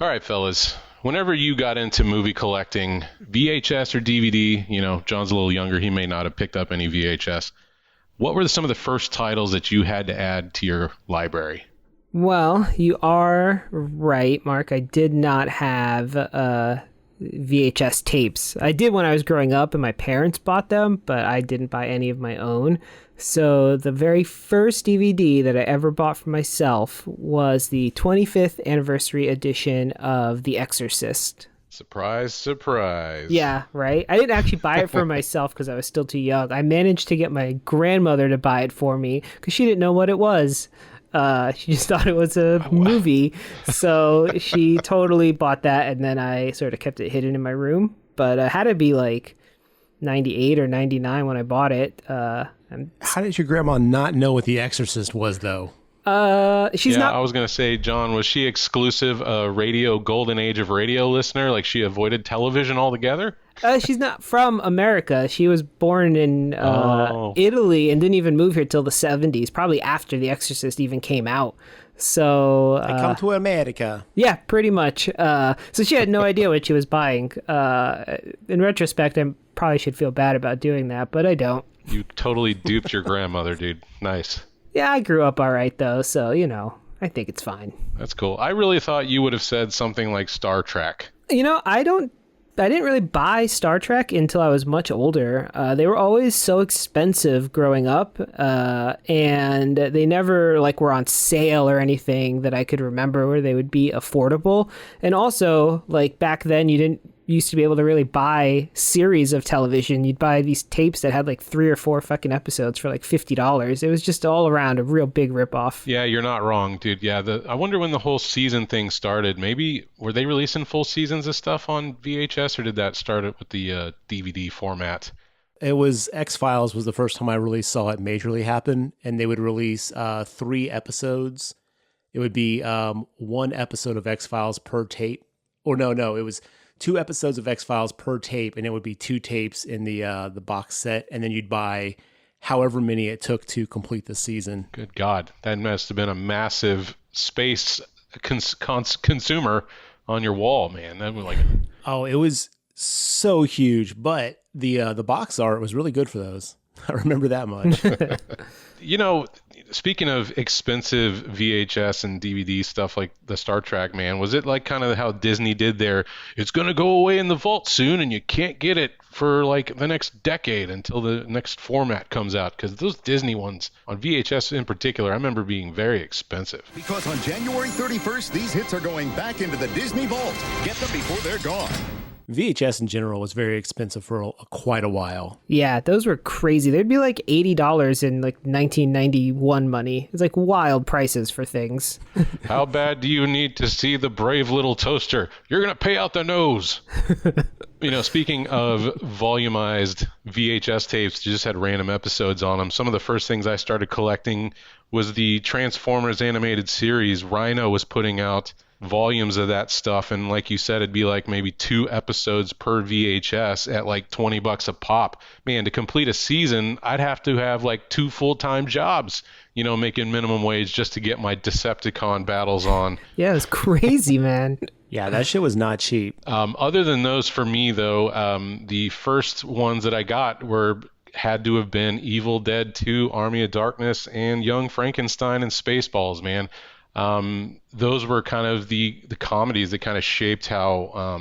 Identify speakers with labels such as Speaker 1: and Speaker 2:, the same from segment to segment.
Speaker 1: All right, fellas. Whenever you got into movie collecting, VHS or DVD, John's a little younger. He may not have picked up any VHS. What were some of the first titles that you had to add to your library?
Speaker 2: Well, you are right, Mark. I did not have VHS tapes. I did when I was growing up and my parents bought them, but I didn't buy any of my own. So the very first DVD that I ever bought for myself was the 25th anniversary edition of The Exorcist.
Speaker 1: Surprise, surprise.
Speaker 2: Yeah, right. I didn't actually buy it for myself because I was still too young. I managed to get my grandmother to buy it for me because she didn't know what it was. She just thought it was a movie. So she totally bought that, and then I sort of kept it hidden in my room. But it had to be like 98 or 99 when I bought it.
Speaker 3: How did your grandma not know what The Exorcist was, though?
Speaker 2: She's not.
Speaker 1: I was going to say, John, was she exclusive radio, golden age of radio listener? Like she avoided television altogether?
Speaker 2: She's not from America. She was born in Italy and didn't even move here till the 70s, probably after The Exorcist even came out. So
Speaker 3: I come to America.
Speaker 2: Yeah, pretty much. So she had no idea what she was buying. In retrospect, I probably should feel bad about doing that, but I don't.
Speaker 1: You totally duped your grandmother, dude. Nice.
Speaker 2: Yeah, I grew up all right, though, so, I think it's fine.
Speaker 1: That's cool. I really thought you would have said something like Star Trek.
Speaker 2: I didn't really buy Star Trek until I was much older. They were always so expensive growing up, and they never were on sale or anything that I could remember where they would be affordable. And also, back then, you didn't used to be able to really buy series of television. You'd buy these tapes that had 3 or 4 fucking episodes for $50. It was just all around a real big ripoff.
Speaker 1: Yeah, you're not wrong, dude. Yeah, I wonder when the whole season thing started. Maybe were they releasing full seasons of stuff on VHS, or did that start with the DVD format?
Speaker 3: It was X-Files was the first time I really saw it majorly happen, and they would release 3 episodes. It would be 1 episode of X-Files per tape. Or no, it was 2 episodes of X-Files per tape, and it would be 2 tapes in the box set, and then you'd buy however many it took to complete the season.
Speaker 1: Good God, that must have been a massive space consumer on your wall, man. That was
Speaker 3: Oh, it was so huge, but the box art was really good for those. I remember that much.
Speaker 1: Speaking of expensive VHS and DVD stuff like the Star Trek, man, was it kind of how Disney did there? It's going to go away in the vault soon, and you can't get it for the next decade until the next format comes out, because those Disney ones on VHS in particular, I remember being very expensive.
Speaker 4: Because on January 31st, these hits are going back into the Disney vault. Get them before they're gone.
Speaker 3: VHS in general was very expensive for quite a while.
Speaker 2: Yeah, those were crazy. They'd be $80 in 1991 money. It's wild prices for things.
Speaker 1: How bad do you need to see the brave little toaster? You're going to pay out the nose. Speaking of volumized VHS tapes, just had random episodes on them. Some of the first things I started collecting was the Transformers animated series. Rhino was putting out volumes of that stuff, and like you said, it'd be maybe 2 episodes per VHS at $20 a pop. Man, to complete a season, I'd have to have 2 full-time jobs, making minimum wage just to get my Decepticon battles on.
Speaker 2: Yeah, it was crazy, man.
Speaker 3: Yeah, that shit was not cheap.
Speaker 1: Other than those, for me though, the first ones that I got had to have been Evil Dead 2, Army of Darkness, and Young Frankenstein and Spaceballs, man. Those were kind of the comedies that kind of shaped how,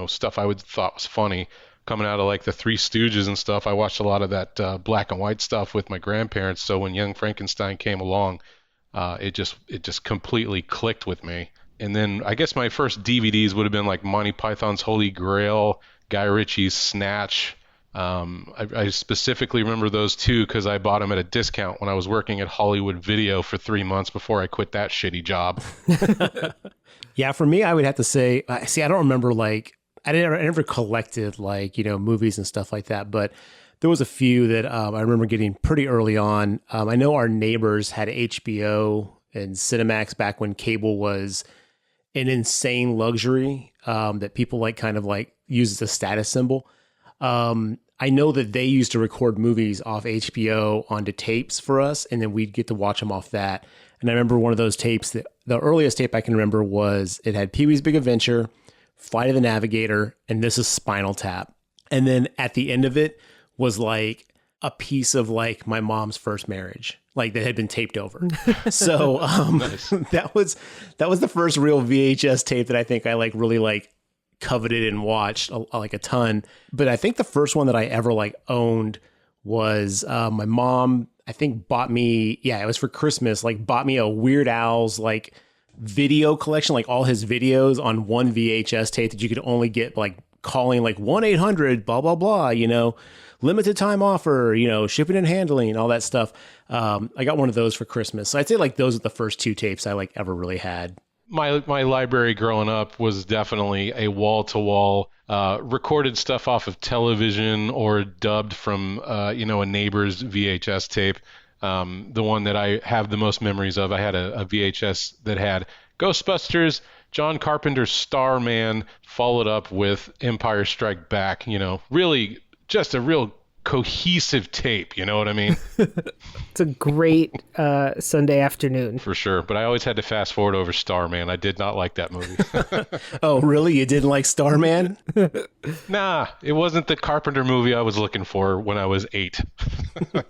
Speaker 1: stuff I would thought was funny coming out of the Three Stooges and stuff. I watched a lot of that black and white stuff with my grandparents. So when Young Frankenstein came along, it just completely clicked with me. And then I guess my first DVDs would have been Monty Python's Holy Grail, Guy Ritchie's Snatch. I specifically remember those 2 because I bought them at a discount when I was working at Hollywood Video for 3 months before I quit that shitty job.
Speaker 3: Yeah, for me, I would have to say, I don't remember I never collected movies and stuff like that, but there was a few that I remember getting pretty early on. I know our neighbors had HBO and Cinemax back when cable was an insane luxury that people use as a status symbol. I know that they used to record movies off HBO onto tapes for us, and then we'd get to watch them off that. And I remember one of those tapes that the earliest tape I can remember was it had Pee-wee's Big Adventure, Flight of the Navigator, and This Is Spinal Tap. And then at the end of it was like a piece of like my mom's first marriage, like that had been taped over. So
Speaker 1: Nice.
Speaker 3: that was the first real VHS tape that I think I like really like coveted and watched like a ton. But I think the first one that I ever like owned was my mom, I think bought me, it was for Christmas, like bought me a Weird Al's like video collection, like all his videos on one VHS tape that you could only get like calling like 1-800 blah blah blah, limited time offer, shipping and handling, all that stuff. I got one of those for Christmas. So I'd say like those are the first two tapes I like ever really had.
Speaker 1: My library growing up was definitely a wall-to-wall recorded stuff off of television or dubbed from a neighbor's VHS tape. The one that I have the most memories of, I had a VHS that had Ghostbusters, John Carpenter's Starman, followed up with Empire Strike Back. Really just a real cohesive tape, you know what I mean?
Speaker 2: It's a great Sunday afternoon.
Speaker 1: For sure, but I always had to fast forward over Starman. I did not like that movie.
Speaker 3: Oh, really? You didn't like Starman?
Speaker 1: Nah, it wasn't the Carpenter movie I was looking for when I was 8. All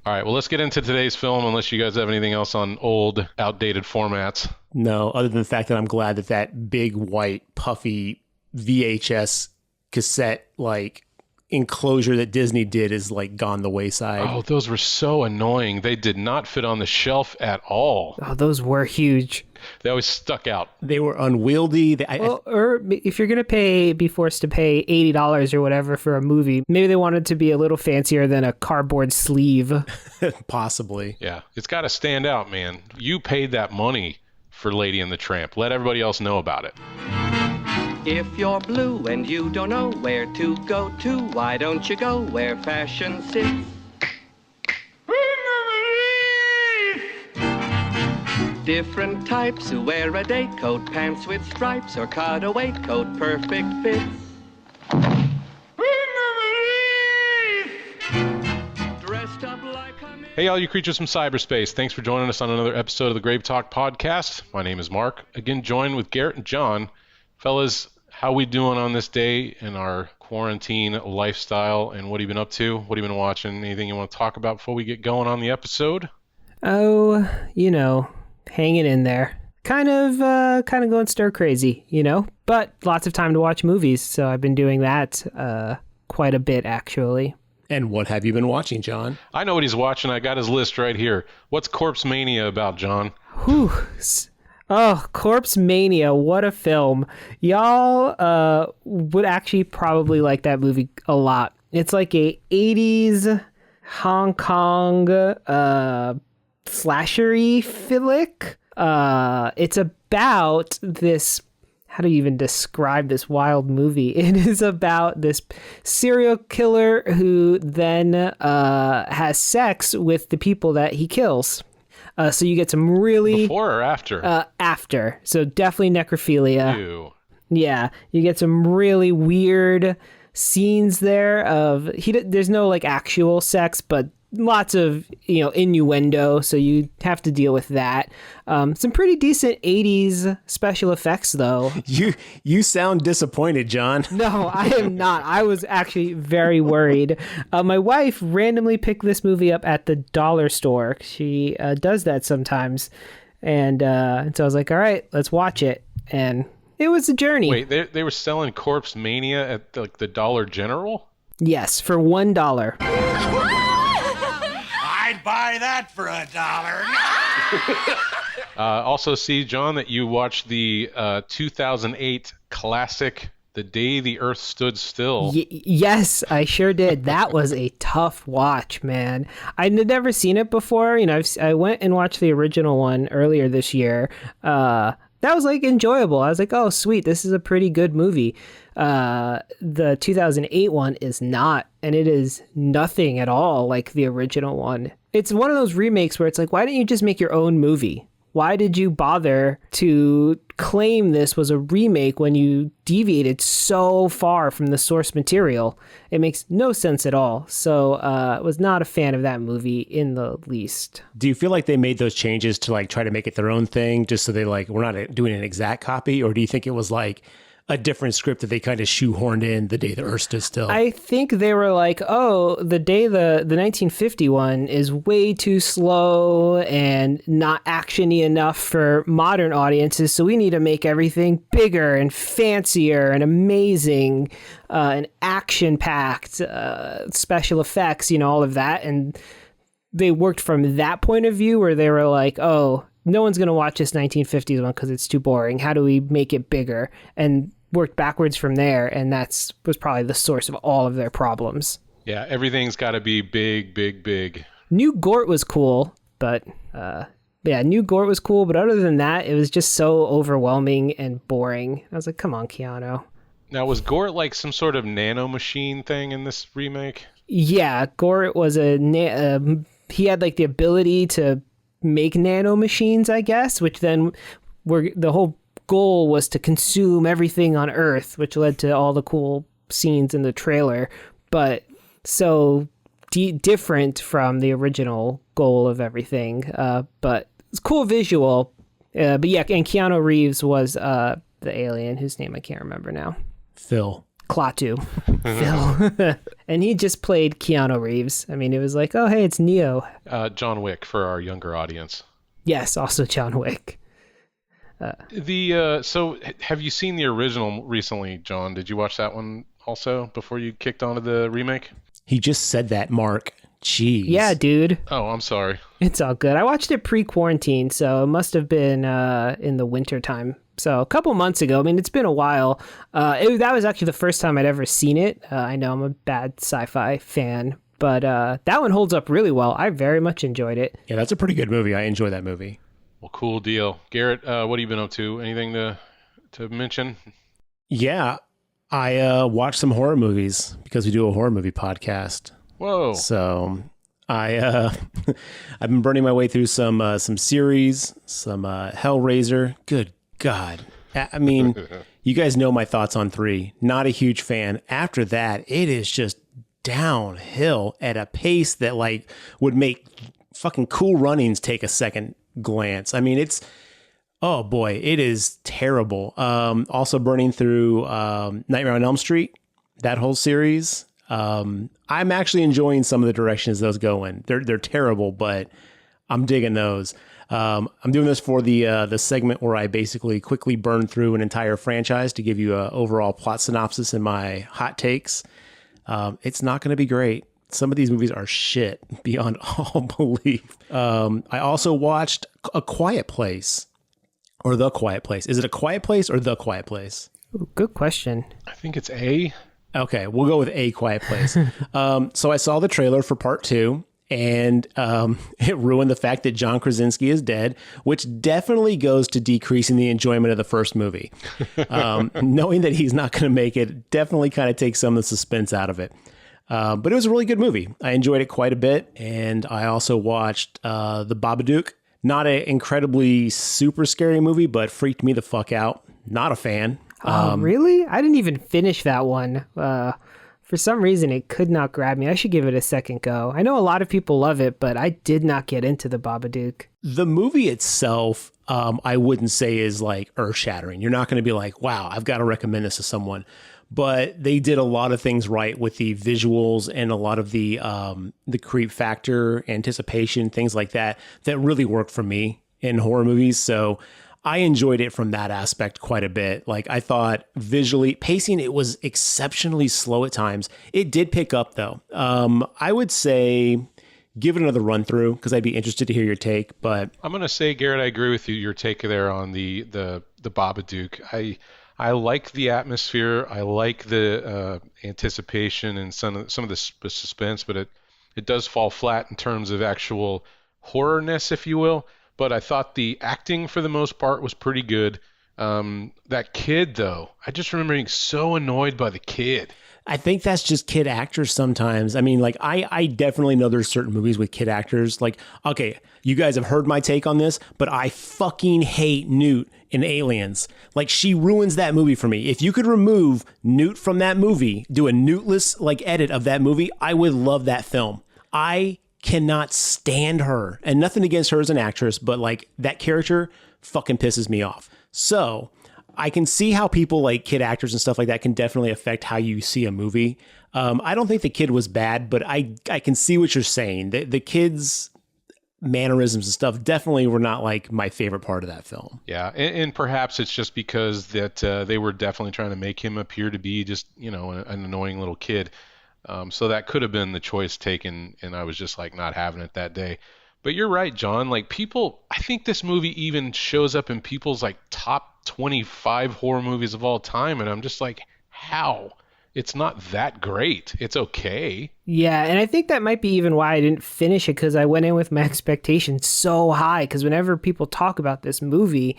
Speaker 1: right, well, let's get into today's film, unless you guys have anything else on old, outdated formats.
Speaker 3: No, other than the fact that I'm glad that big, white, puffy VHS cassette, like, enclosure that Disney did is like gone the wayside.
Speaker 1: Oh, those were so annoying. They did not fit on the shelf at all.
Speaker 2: Oh, those were huge.
Speaker 1: They always stuck out.
Speaker 3: They were unwieldy.
Speaker 2: Or if you're going to be forced to pay $80 or whatever for a movie, maybe they wanted to be a little fancier than a cardboard sleeve.
Speaker 3: Possibly.
Speaker 1: Yeah, it's got to stand out, man. You paid that money for Lady and the Tramp. Let everybody else know about it.
Speaker 5: If you're blue and you don't know where to go to, why don't you go where fashion sits? Different types who wear a day coat, pants with stripes, or cutaway coat, perfect fits. Dressed up like a...
Speaker 1: Hey, all you creatures from cyberspace. Thanks for joining us on another episode of the GraveTalk podcast. My name is Mark. Again, joined with Garrett and John. Fellas, how we doing on this day in our quarantine lifestyle, and what have you been up to? What have you been watching? Anything you want to talk about before we get going on the episode?
Speaker 2: Oh, hanging in there. Kind of going stir crazy, but lots of time to watch movies, so I've been doing that quite a bit, actually.
Speaker 3: And what have you been watching, John?
Speaker 1: I know what he's watching. I got his list right here. What's Corpse Mania about, John?
Speaker 2: Whew. Oh, Corpse Mania, what a film. Y'all would actually probably like that movie a lot. It's like a 80s Hong Kong slashery flick. It's about this, how do you even describe this wild movie? It is about this serial killer who then has sex with the people that he kills. So you get some really...
Speaker 1: Before or after?
Speaker 2: After. So definitely necrophilia.
Speaker 1: Ew.
Speaker 2: Yeah. You get some really weird scenes there of... There's no like actual sex, but lots of, innuendo. So you have to deal with that. Some pretty decent 80s special effects, though.
Speaker 3: You sound disappointed, John.
Speaker 2: No, I am not. I was actually very worried. My wife randomly picked this movie up at the dollar store. She does that sometimes. And so I was like, all right, let's watch it. And it was a journey.
Speaker 1: Wait, they were selling Corpse Mania at the Dollar General?
Speaker 2: Yes, for $1.
Speaker 6: I'd buy that for $1.
Speaker 1: Also see, John, that you watched the 2008 classic, The Day the Earth Stood Still.
Speaker 2: Yes, I sure did. That was a tough watch, man. I'd never seen it before. I went and watched the original one earlier this year. That was like enjoyable. I was like, oh, sweet, this is a pretty good movie. The 2008 one is not, and it is nothing at all like the original one. It's one of those remakes where it's like, why didn't you just make your own movie? Why did you bother to claim this was a remake when you deviated so far from the source material? It makes no sense at all. So was not a fan of that movie in the least.
Speaker 3: Do you feel like they made those changes to like try to make it their own thing just so they like, we're not doing an exact copy? Or do you think it was like a different script that they kind of shoehorned in the day the Earth stood still?
Speaker 2: I think they were like, oh, the 1951 is way too slow and not actiony enough for modern audiences, so we need to make everything bigger and fancier and amazing and action-packed, special effects, all of that. And they worked from that point of view where they were like, oh, no one's going to watch this 1950s one because it's too boring. How do we make it bigger? And worked backwards from there, and was probably the source of all of their problems.
Speaker 1: Yeah, everything's got to be big, big, big.
Speaker 2: New Gort was cool, but New Gort was cool, but other than that, it was just so overwhelming and boring. I was like, come on, Keanu.
Speaker 1: Now, was Gort like some sort of nanomachine thing in this remake?
Speaker 2: Yeah, Gort was he had like the ability to make nanomachines, I guess, which then the whole goal was to consume everything on Earth, which led to all the cool scenes in the trailer, but so different from the original goal of everything. But it's cool visual. But yeah, and Keanu Reeves was the alien whose name I can't remember now.
Speaker 3: Phil.
Speaker 2: Klaatu. Phil. And he just played Keanu Reeves. I mean, it was like, oh, hey, it's Neo.
Speaker 1: John Wick for our younger audience.
Speaker 2: Yes, also John Wick.
Speaker 1: So have you seen the original recently, John? Did you watch that one also before you kicked onto the remake?
Speaker 3: He just said that, Mark. Jeez.
Speaker 2: Yeah, dude.
Speaker 1: Oh, I'm sorry.
Speaker 2: It's all good. I watched it pre-quarantine, so it must have been in the winter time. So a couple months ago. I mean, it's been a while. That was actually the first time I'd ever seen it. I know I'm a bad sci-fi fan, but that one holds up really well. I very much enjoyed it.
Speaker 3: Yeah, that's a pretty good movie. I enjoy that movie.
Speaker 1: Well, cool deal. Garrett, what have you been up to? Anything to mention?
Speaker 3: Yeah, I watched some horror movies because we do a horror movie podcast.
Speaker 1: Whoa.
Speaker 3: So I've been burning my way through some series, some Hellraiser. Good God. I mean, you guys know my thoughts on 3. Not a huge fan. After that, it is just downhill at a pace that like would make fucking Cool Runnings take a second glance. I mean, oh boy, it is terrible. Also burning through Nightmare on Elm Street, that whole series. I'm actually enjoying some of the directions those go in. They're terrible, but I'm digging those. I'm doing this for the segment where I basically quickly burn through an entire franchise to give you an overall plot synopsis and my hot takes. It's not going to be great. Some of these movies are shit beyond all belief. I also watched A Quiet Place, or The Quiet Place. Is it A Quiet Place or The Quiet Place?
Speaker 2: Ooh, good question.
Speaker 1: I think it's A.
Speaker 3: Okay, we'll go with A Quiet Place. So I saw the trailer for part 2, and it ruined the fact that John Krasinski is dead, which definitely goes to decreasing the enjoyment of the first movie. Knowing that he's not going to make it definitely kind of takes some of the suspense out of it. But it was a really good movie. I enjoyed it quite a bit. And I also watched The Babadook. Not an incredibly super scary movie, but freaked me the fuck out. Not a fan.
Speaker 2: Really? I didn't even finish that one. For some reason, it could not grab me. I should give it a second go. I know a lot of people love it, but I did not get into The Babadook.
Speaker 3: The movie itself, I wouldn't say is like earth-shattering. You're not going to be like, wow, I've got to recommend this to someone. But they did a lot of things right with the visuals and a lot of the creep factor, anticipation, things like that really worked for me in horror movies. So I enjoyed it from that aspect quite a bit. Like, I thought visually, pacing, it was exceptionally slow at times. It did pick up though. I would say give it another run through because I'd be interested to hear your take. But
Speaker 1: I'm gonna say, Garrett, I agree with you. Your take there on the Babadook. I like the atmosphere. I like the anticipation and some of the suspense, but it does fall flat in terms of actual horrorness, if you will. But I thought the acting for the most part was pretty good. That kid, though, I just remember being so annoyed by the kid.
Speaker 3: I think that's just kid actors sometimes. I mean, like, I definitely know there's certain movies with kid actors. Like, okay, you guys have heard my take on this, but I fucking hate Newt in Aliens. Like, she ruins that movie for me. If you could remove Newt from that movie, do a Newtless, like, edit of that movie, I would love that film. I cannot stand her. And nothing against her as an actress, but, like, that character fucking pisses me off. So I can see how people like kid actors and stuff like that can definitely affect how you see a movie. I don't think the kid was bad, but I can see what you're saying. The kid's mannerisms and stuff definitely were not like my favorite part of that film.
Speaker 1: Yeah, and perhaps it's just because that they were definitely trying to make him appear to be just, you know, an annoying little kid. So that could have been the choice taken, and I was just like not having it that day. But you're right, John. Like people, I think this movie even shows up in people's like top 25 horror movies of all time, and I'm just like, how? It's not that great. It's okay.
Speaker 2: Yeah, and I think that might be even why I didn't finish it, because I went in with my expectations so high. Because whenever people talk about this movie,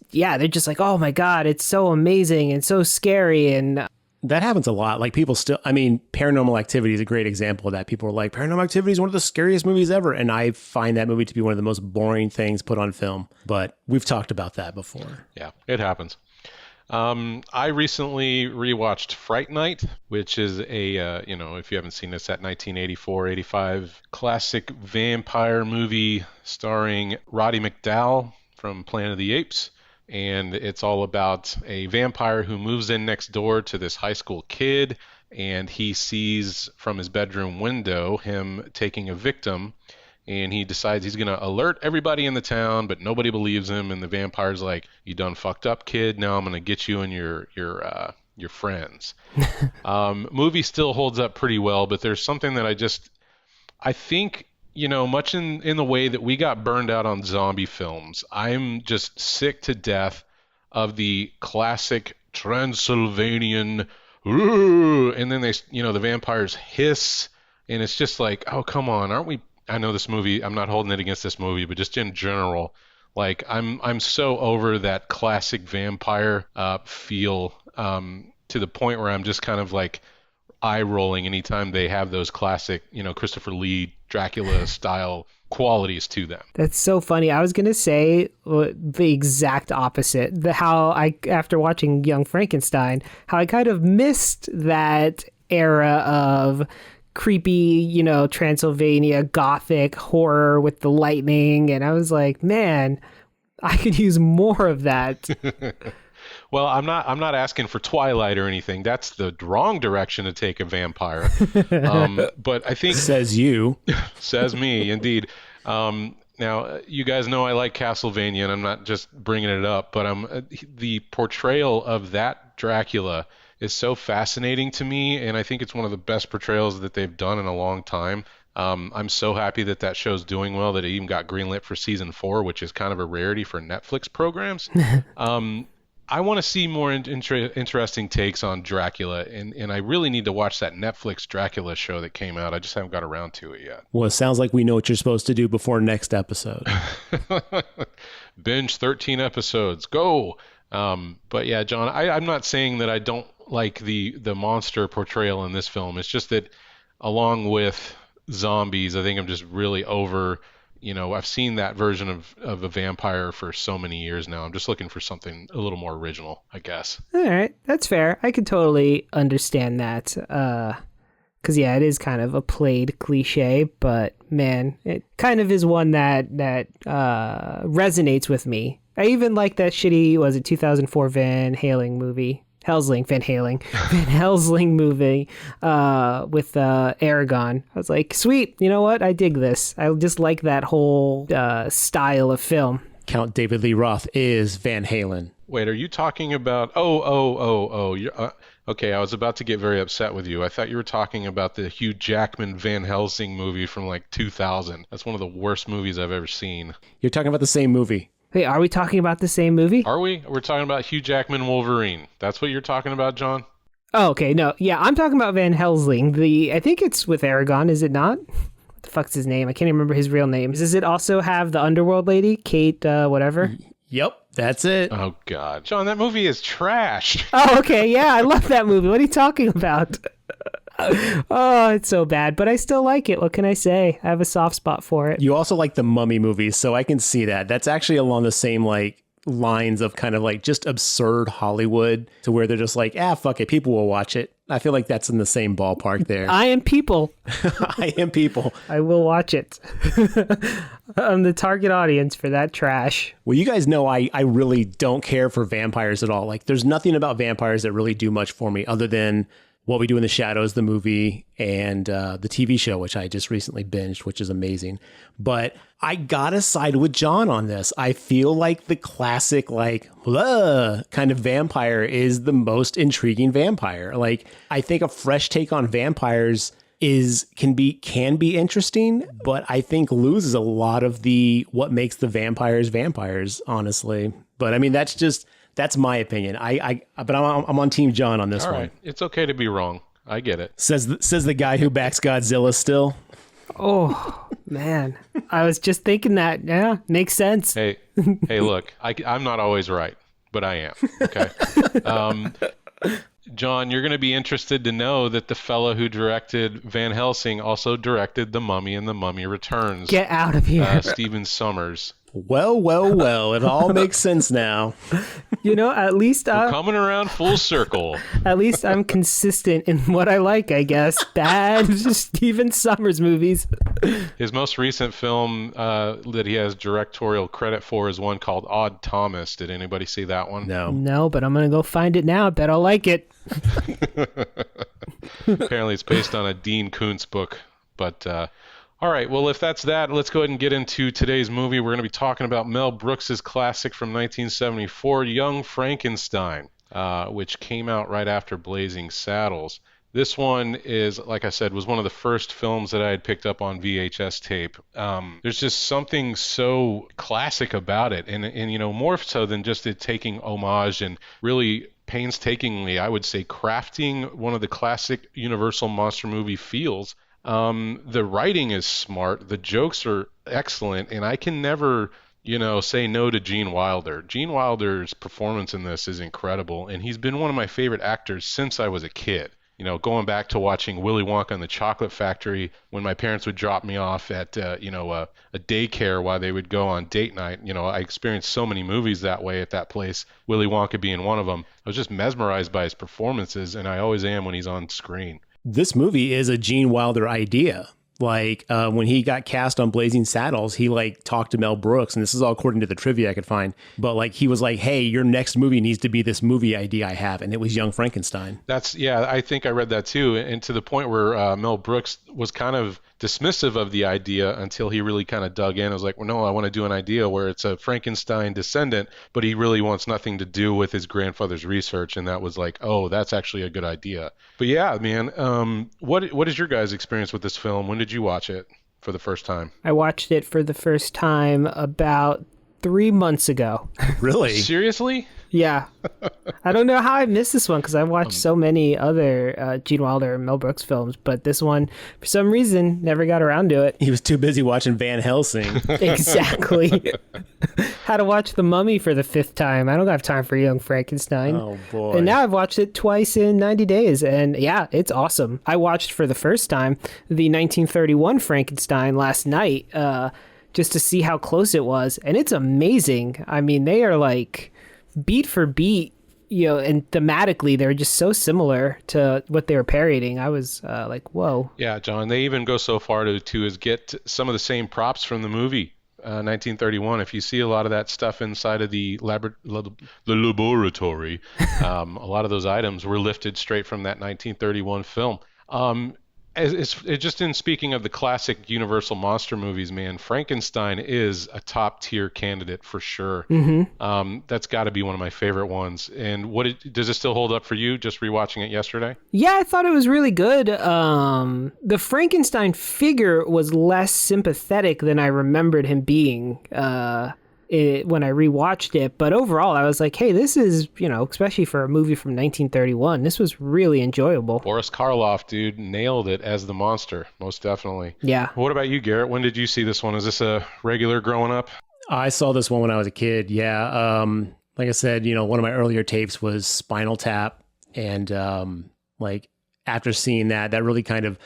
Speaker 2: yeah, they're just like, oh my God, it's so amazing and so scary. And
Speaker 3: that happens a lot. Like people still, I mean, Paranormal Activity is a great example of that. People are like, Paranormal Activity is one of the scariest movies ever. And I find that movie to be one of the most boring things put on film. But we've talked about that before.
Speaker 1: Yeah, it happens. I recently rewatched Fright Night, which is a, you know, if you haven't seen this, that 1984-85 classic vampire movie starring Roddy McDowall from Planet of the Apes. And it's all about a vampire who moves in next door to this high school kid, and he sees from his bedroom window him taking a victim, and he decides he's going to alert everybody in the town, but nobody believes him, and the vampire's like, you done fucked up, kid, now I'm going to get you and your friends. Movie still holds up pretty well, but there's something that I think, you know, much in the way that we got burned out on zombie films, I'm just sick to death of the classic Transylvanian, "Ooh," and then they, you know, the vampires hiss, and it's just like, oh, come on, aren't we? I know this movie, I'm not holding it against this movie, but just in general, like I'm so over that classic vampire feel to the point where I'm just kind of like eye rolling anytime they have those classic, you know, Christopher Lee Dracula style qualities to them.
Speaker 2: that's so funny. I was going to say the exact opposite. How I, after watching Young Frankenstein, how I kind of missed that era of creepy, you know, Transylvania gothic horror with the lightning. And I was like, man, I could use more of that.
Speaker 1: Well, I'm not asking for Twilight or anything. That's the wrong direction to take a vampire. But I think
Speaker 3: Says you.
Speaker 1: says me, indeed. Now, you guys know I like Castlevania, and I'm not just bringing it up, but the portrayal of that Dracula is so fascinating to me, and I think it's one of the best portrayals that they've done in a long time. I'm so happy that show's doing well, that it even got greenlit for season 4, which is kind of a rarity for Netflix programs. I want to see more interesting takes on Dracula, and I really need to watch that Netflix Dracula show that came out. I just haven't got around to it yet.
Speaker 3: Well, it sounds like we know what you're supposed to do before next episode.
Speaker 1: Binge 13 episodes. Go! But yeah, John, I'm not saying that I don't like the monster portrayal in this film. It's just that along with zombies, I think I'm just really over, you know, I've seen that version of a vampire for so many years now. I'm just looking for something a little more original, I guess.
Speaker 2: All right, that's fair. I could totally understand that. Because, yeah, it is kind of a played cliche, but, man, it kind of is one that resonates with me. I even like that shitty, was it 2004 Van Halen movie? Van Helsing movie with Aragon. I was like, sweet, you know what? I dig this. I just like that whole style of film.
Speaker 3: Count David Lee Roth is Van Halen.
Speaker 1: Wait, are you talking about... Oh. Okay, I was about to get very upset with you. I thought you were talking about the Hugh Jackman Van Helsing movie from like 2000. That's one of the worst movies I've ever seen.
Speaker 3: You're talking about the same movie.
Speaker 2: Wait, are we talking about the same movie?
Speaker 1: Are we? We're talking about Hugh Jackman Wolverine. That's what you're talking about, John?
Speaker 2: Oh, okay. No, yeah, I'm talking about Van Helsing. I think it's with Aragon, is it not? What the fuck's his name? I can't even remember his real name. Does it also have the underworld lady, Kate, whatever?
Speaker 3: Yep, that's it.
Speaker 1: Oh, God. John, that movie is trash.
Speaker 2: Oh, okay. Yeah, I love that movie. What are you talking about? Oh, it's so bad, but I still like it. What can I say? I have a soft spot for it.
Speaker 3: You also like the Mummy movies, so I can see that. That's actually along the same like lines of kind of like just absurd Hollywood to where they're just like, fuck it, people will watch it. I feel like that's in the same ballpark there.
Speaker 2: I am people.
Speaker 3: I am people.
Speaker 2: I will watch it. I'm the target audience for that trash.
Speaker 3: Well, you guys know I really don't care for vampires at all. Like, there's nothing about vampires that really do much for me other than What We Do in the Shadows, the movie, and the TV show, which I just recently binged, which is amazing. But I gotta side with John on this. I feel like the classic, like, kind of vampire is the most intriguing vampire. Like, I think a fresh take on vampires can be interesting, but I think loses a lot of what makes the vampires, honestly. But I mean, that's my opinion. But I'm on Team John on this one.
Speaker 1: All right, it's okay to be wrong. I get it.
Speaker 3: Says the guy who backs Godzilla still.
Speaker 2: Oh, man. I was just thinking that. Yeah, makes sense.
Speaker 1: Hey, look, I'm not always right, but I am. Okay. John, you're going to be interested to know that the fellow who directed Van Helsing also directed The Mummy and The Mummy Returns.
Speaker 2: Get out of here.
Speaker 1: Stephen Sommers.
Speaker 3: Well, it all makes sense now.
Speaker 2: You know, at least
Speaker 1: We're coming around full circle.
Speaker 2: At least I'm consistent in what I like, I guess. Bad Stephen Sommers movies.
Speaker 1: His most recent film that he has directorial credit for is one called Odd Thomas. Did anybody see that one?
Speaker 2: No, but I'm going to go find it now. I bet I'll like it.
Speaker 1: Apparently it's based on a Dean Koontz book, but all right, well, if that's that, let's go ahead and get into today's movie. We're going to be talking about Mel Brooks's classic from 1974, Young Frankenstein, which came out right after Blazing Saddles. This one is, like I said, was one of the first films that I had picked up on VHS tape. There's just something so classic about it, and you know, more so than just it taking homage and really painstakingly, I would say, crafting one of the classic Universal monster movie feels. The writing is smart, the jokes are excellent, and I can never, say no to Gene Wilder. Gene Wilder's performance in this is incredible, and he's been one of my favorite actors since I was a kid. You know, going back to watching Willy Wonka and the Chocolate Factory when my parents would drop me off at, a daycare while they would go on date night. You know, I experienced so many movies that way at that place, Willy Wonka being one of them. I was just mesmerized by his performances, and I always am when he's on screen.
Speaker 3: This movie is a Gene Wilder idea. Like when he got cast on Blazing Saddles, he like talked to Mel Brooks, and this is all according to the trivia I could find. But like he was like, "Hey, your next movie needs to be this movie idea I have," and it was Young Frankenstein.
Speaker 1: I think I read that too, and to the point where Mel Brooks was kind of dismissive of the idea until he really kind of dug in. I was like, well, no, I want to do an idea where it's a Frankenstein descendant, but he really wants nothing to do with his grandfather's research, and that was like, oh, that's actually a good idea. But yeah, man, what is your guys' experience with this film? When did you watch it for the first time?
Speaker 2: I watched it for the first time about 3 months ago.
Speaker 3: Really?
Speaker 1: Seriously?
Speaker 2: Yeah. I don't know how I missed this one because I've watched so many other Gene Wilder and Mel Brooks films, but this one, for some reason, never got around to it.
Speaker 3: He was too busy watching Van Helsing.
Speaker 2: Exactly. Had to watch The Mummy for the 5th time. I don't have time for Young Frankenstein.
Speaker 3: Oh, boy.
Speaker 2: And now I've watched it twice in 90 days, and yeah, it's awesome. I watched for the first time the 1931 Frankenstein last night just to see how close it was, and it's amazing. I mean, they are like beat for beat, and thematically they're just so similar to what they were parodying. I was like, whoa.
Speaker 1: Yeah, John, they even go so far to get some of the same props from the movie 1931. If you see a lot of that stuff inside of the laboratory, a lot of those items were lifted straight from that 1931 film. It's just in speaking of the classic Universal monster movies, man, Frankenstein is a top tier candidate for sure. Mm-hmm. That's got to be one of my favorite ones. And does it still hold up for you? Just rewatching it yesterday?
Speaker 2: Yeah, I thought it was really good. The Frankenstein figure was less sympathetic than I remembered him being when I rewatched it, but overall I was like, hey, this is, especially for a movie from 1931, this was really enjoyable.
Speaker 1: Boris Karloff, dude, nailed it as the monster, most definitely.
Speaker 2: Yeah.
Speaker 1: What about you, Garrett? When did you see this one? Is this a regular growing up?
Speaker 3: I saw this one when I was a kid, yeah. Like I said, one of my earlier tapes was Spinal Tap, and after seeing that, that really kind of,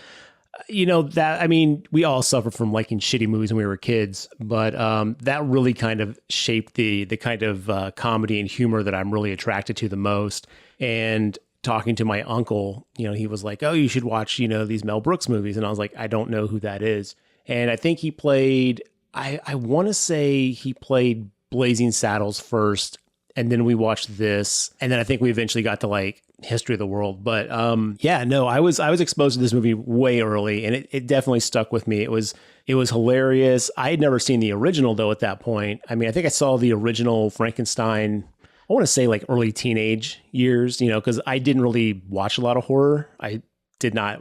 Speaker 3: we all suffer from liking shitty movies when we were kids, but that really kind of shaped the kind of comedy and humor that I'm really attracted to the most. And talking to my uncle, he was like, oh, you should watch, these Mel Brooks movies. And I was like, I don't know who that is. And I think he played, I want to say he played Blazing Saddles first. And then we watched this. And then I think we eventually got to like History of the World. But I was exposed to this movie way early, and it definitely stuck with me. It was hilarious. I had never seen the original though at that point. I mean, I think I saw the original Frankenstein, I want to say like early teenage years, because I didn't really watch a lot of horror. I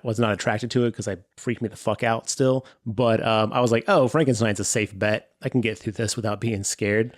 Speaker 3: was not attracted to it because I freaked me the fuck out still. But I was like, oh, Frankenstein's a safe bet. I can get through this without being scared.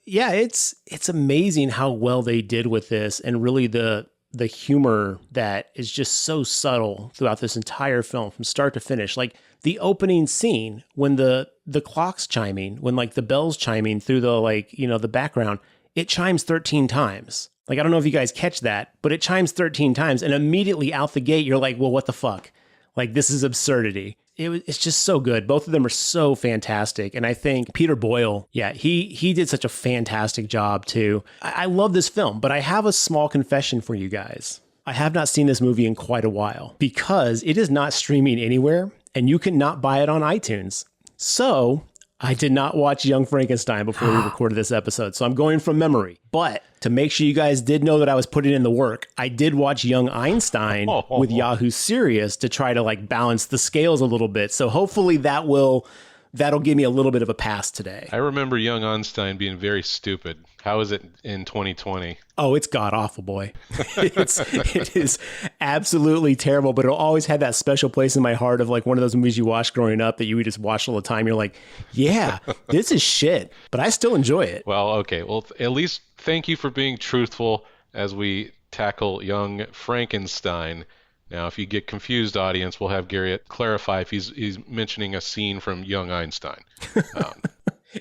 Speaker 3: Yeah, it's amazing how well they did with this, and really the humor that is just so subtle throughout this entire film from start to finish. Like the opening scene when the clock's chiming, when like the bell's chiming through the the background, it chimes 13 times. Like, I don't know if you guys catch that, but it chimes 13 times, and immediately out the gate, you're like, well, what the fuck? Like, this is absurdity. It's just so good. Both of them are so fantastic. And I think Peter Boyle, he did such a fantastic job too. I love this film, but I have a small confession for you guys. I have not seen this movie in quite a while because it is not streaming anywhere and you cannot buy it on iTunes. So I did not watch Young Frankenstein before we recorded this episode. So I'm going from memory. But to make sure you guys did know that I was putting in the work, I did watch Young Einstein with Yahoo Serious to try to like balance the scales a little bit. So hopefully that'll give me a little bit of a pass today.
Speaker 1: I remember Young Einstein being very stupid. How is it in 2020?
Speaker 3: Oh, it's god awful, boy. It is absolutely terrible, but it'll always have that special place in my heart of like one of those movies you watched growing up that you would just watch all the time. You're like, yeah, this is shit, but I still enjoy it.
Speaker 1: Well, okay. Well, at least thank you for being truthful as we tackle Young Frankenstein. Now, if you get confused, audience, we'll have Garrett clarify if he's mentioning a scene from Young Einstein.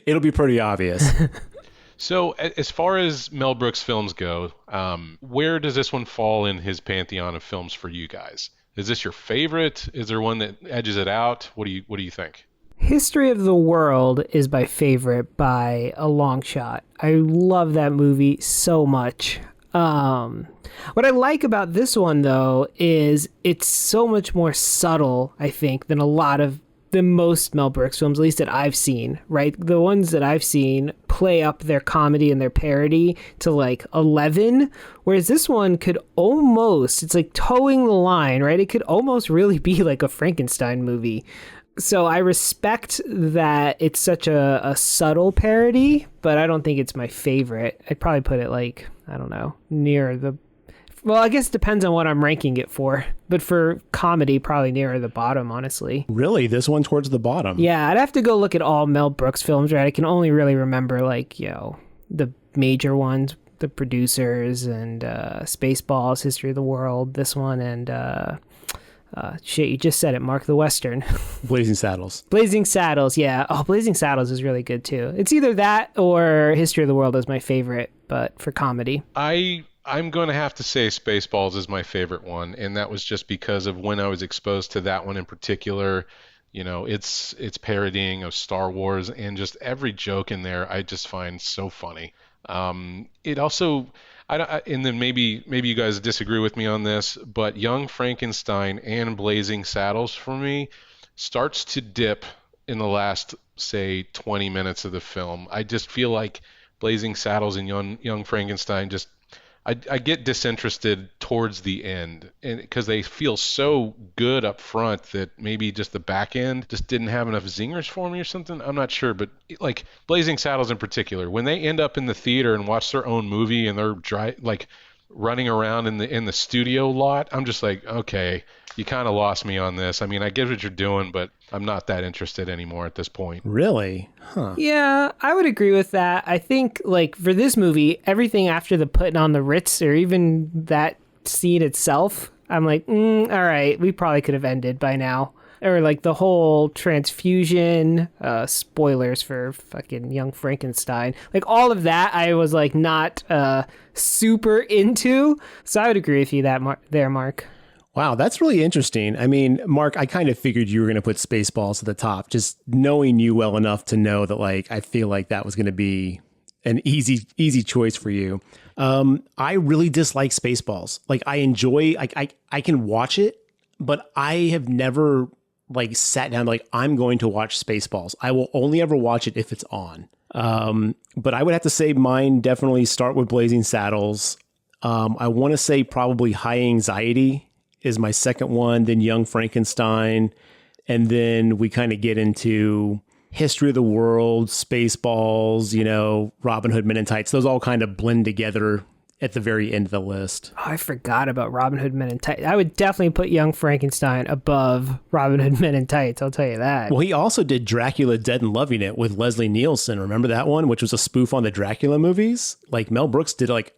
Speaker 3: It'll be pretty obvious.
Speaker 1: So, as far as Mel Brooks films go, where does this one fall in his pantheon of films for you guys? Is this your favorite? Is there one that edges it out? What do you think?
Speaker 2: History of the World is my favorite by a long shot. I love that movie so much. What I like about this one, though, is it's so much more subtle, I think, than most Mel Brooks films, at least that I've seen, right? The ones that I've seen play up their comedy and their parody to like 11, whereas this one could almost, it's like towing the line, right? It could almost really be like a Frankenstein movie. So I respect that it's such a subtle parody, but I don't think it's my favorite. I'd probably put it like, I don't know, near the... Well, I guess it depends on what I'm ranking it for. But for comedy, probably nearer the bottom, honestly.
Speaker 3: Really? This one towards the bottom?
Speaker 2: Yeah, I'd have to go look at all Mel Brooks films, right? I can only really remember, like, the major ones, The Producers and Spaceballs, History of the World, this one, and... you just said it, Mark, the Western.
Speaker 3: Blazing Saddles.
Speaker 2: Blazing Saddles, yeah. Oh, Blazing Saddles is really good, too. It's either that or History of the World is my favorite, but for comedy.
Speaker 1: I'm going to have to say Spaceballs is my favorite one, and that was just because of when I was exposed to that one in particular. It's parodying of Star Wars, and just every joke in there I just find so funny. It also... and then maybe you guys disagree with me on this, but Young Frankenstein and Blazing Saddles for me starts to dip in the last, say, 20 minutes of the film. I just feel like Blazing Saddles and Young Frankenstein I get disinterested towards the end, and because they feel so good up front that maybe just the back end just didn't have enough zingers for me or something. I'm not sure, but like Blazing Saddles in particular, when they end up in the theater and watch their own movie and they're running around in the studio lot, I'm just like, okay, you kind of lost me on this. I mean, I get what you're doing, but I'm not that interested anymore at this point.
Speaker 3: Really? Huh.
Speaker 2: Yeah, I would agree with that. I think, like, for this movie, everything after the putting on the Ritz or even that scene itself, I'm like, all right, we probably could have ended by now. Or, like, the whole transfusion, spoilers for fucking Young Frankenstein. Like, all of that, I was, like, not super into. So I would agree with you there, Mark.
Speaker 3: Wow, that's really interesting. I mean, Mark, I kind of figured you were going to put Spaceballs at the top, just knowing you well enough to know that, like, I feel like that was going to be an easy choice for you. I really dislike Spaceballs. Like, I enjoy, I can watch it, but I have never like sat down like I'm going to watch Spaceballs. I will only ever watch it if it's on. But I would have to say mine definitely start with Blazing Saddles. I want to say probably High Anxiety is my second one, then Young Frankenstein, and then we kind of get into History of the World, Spaceballs, you know, Robin Hood Men in Tights. Those all kind of blend together at the very end of the list.
Speaker 2: Oh, I forgot about Robin Hood Men in Tights. I would definitely put Young Frankenstein above Robin Hood Men in Tights, I'll tell you that.
Speaker 3: Well, he also did Dracula Dead and Loving It with Leslie Nielsen. Remember that one, which was a spoof on the Dracula movies? Like Mel Brooks did like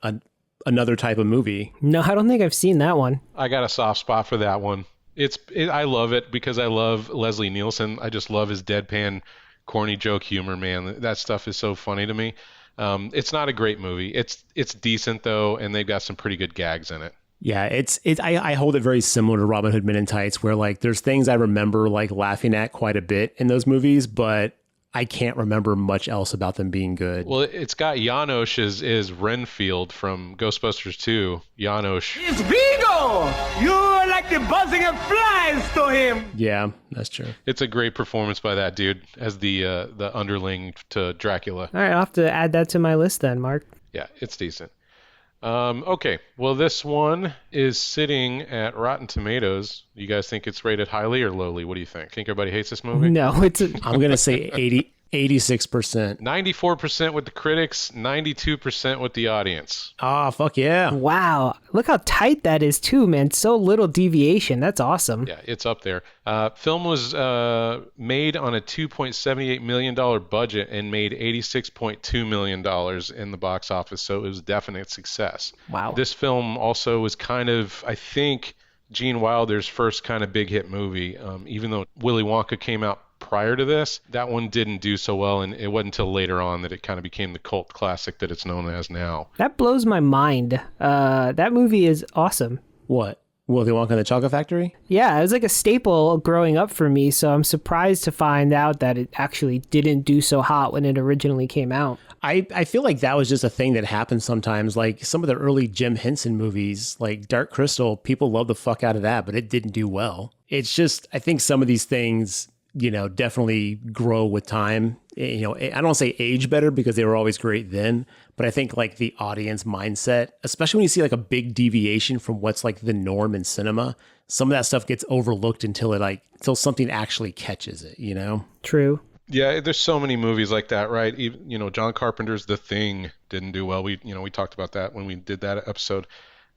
Speaker 3: another type of movie.
Speaker 2: No, I don't think I've seen that one.
Speaker 1: I got a soft spot for that one. I love it because I love Leslie Nielsen. I just love his deadpan, corny joke humor, man. That stuff is so funny to me. It's not a great movie. It's decent though, and they've got some pretty good gags in it.
Speaker 3: Yeah, I hold it very similar to Robin Hood Men in Tights, where like there's things I remember like laughing at quite a bit in those movies, but I can't remember much else about them being good.
Speaker 1: Well, it's got Janosch as Renfield from Ghostbusters 2. Janosch.
Speaker 6: It's Vigo! You're like the buzzing of flies to him!
Speaker 3: Yeah, that's true.
Speaker 1: It's a great performance by that dude as the underling to Dracula.
Speaker 2: All right, I'll have to add that to my list then, Mark.
Speaker 1: Yeah, it's decent. Okay, well, this one is sitting at Rotten Tomatoes. You guys think it's rated highly or lowly? What do you think? Think everybody hates this movie?
Speaker 2: No,
Speaker 3: I'm going to say 86%.
Speaker 1: 94% with the critics, 92% with the audience.
Speaker 3: Ah, fuck yeah.
Speaker 2: Wow. Look how tight that is too, man. So little deviation. That's awesome.
Speaker 1: Yeah, it's up there. Film was made on a $2.78 million budget and made $86.2 million in the box office, so it was a definite success.
Speaker 2: Wow.
Speaker 1: This film also was kind of, I think, Gene Wilder's first kind of big hit movie. Even though Willy Wonka came out prior to this, that one didn't do so well, and it wasn't until later on that it kind of became the cult classic that it's known as now.
Speaker 2: That blows my mind. That movie is awesome.
Speaker 3: What? Willy Wonka and the Chocolate Factory?
Speaker 2: Yeah, it was like a staple growing up for me, so I'm surprised to find out that it actually didn't do so hot when it originally came out.
Speaker 3: I feel like that was just a thing that happens sometimes. Like some of the early Jim Henson movies, like Dark Crystal, people love the fuck out of that, but it didn't do well. It's just, I think some of these things, you know, definitely grow with time. You know, I don't say age better because they were always great then, but I think like the audience mindset, especially when you see like a big deviation from what's like the norm in cinema, some of that stuff gets overlooked until something actually catches it, you know?
Speaker 2: True.
Speaker 1: Yeah, there's so many movies like that, right? Even, you know, John Carpenter's The Thing didn't do well. We talked about that when we did that episode.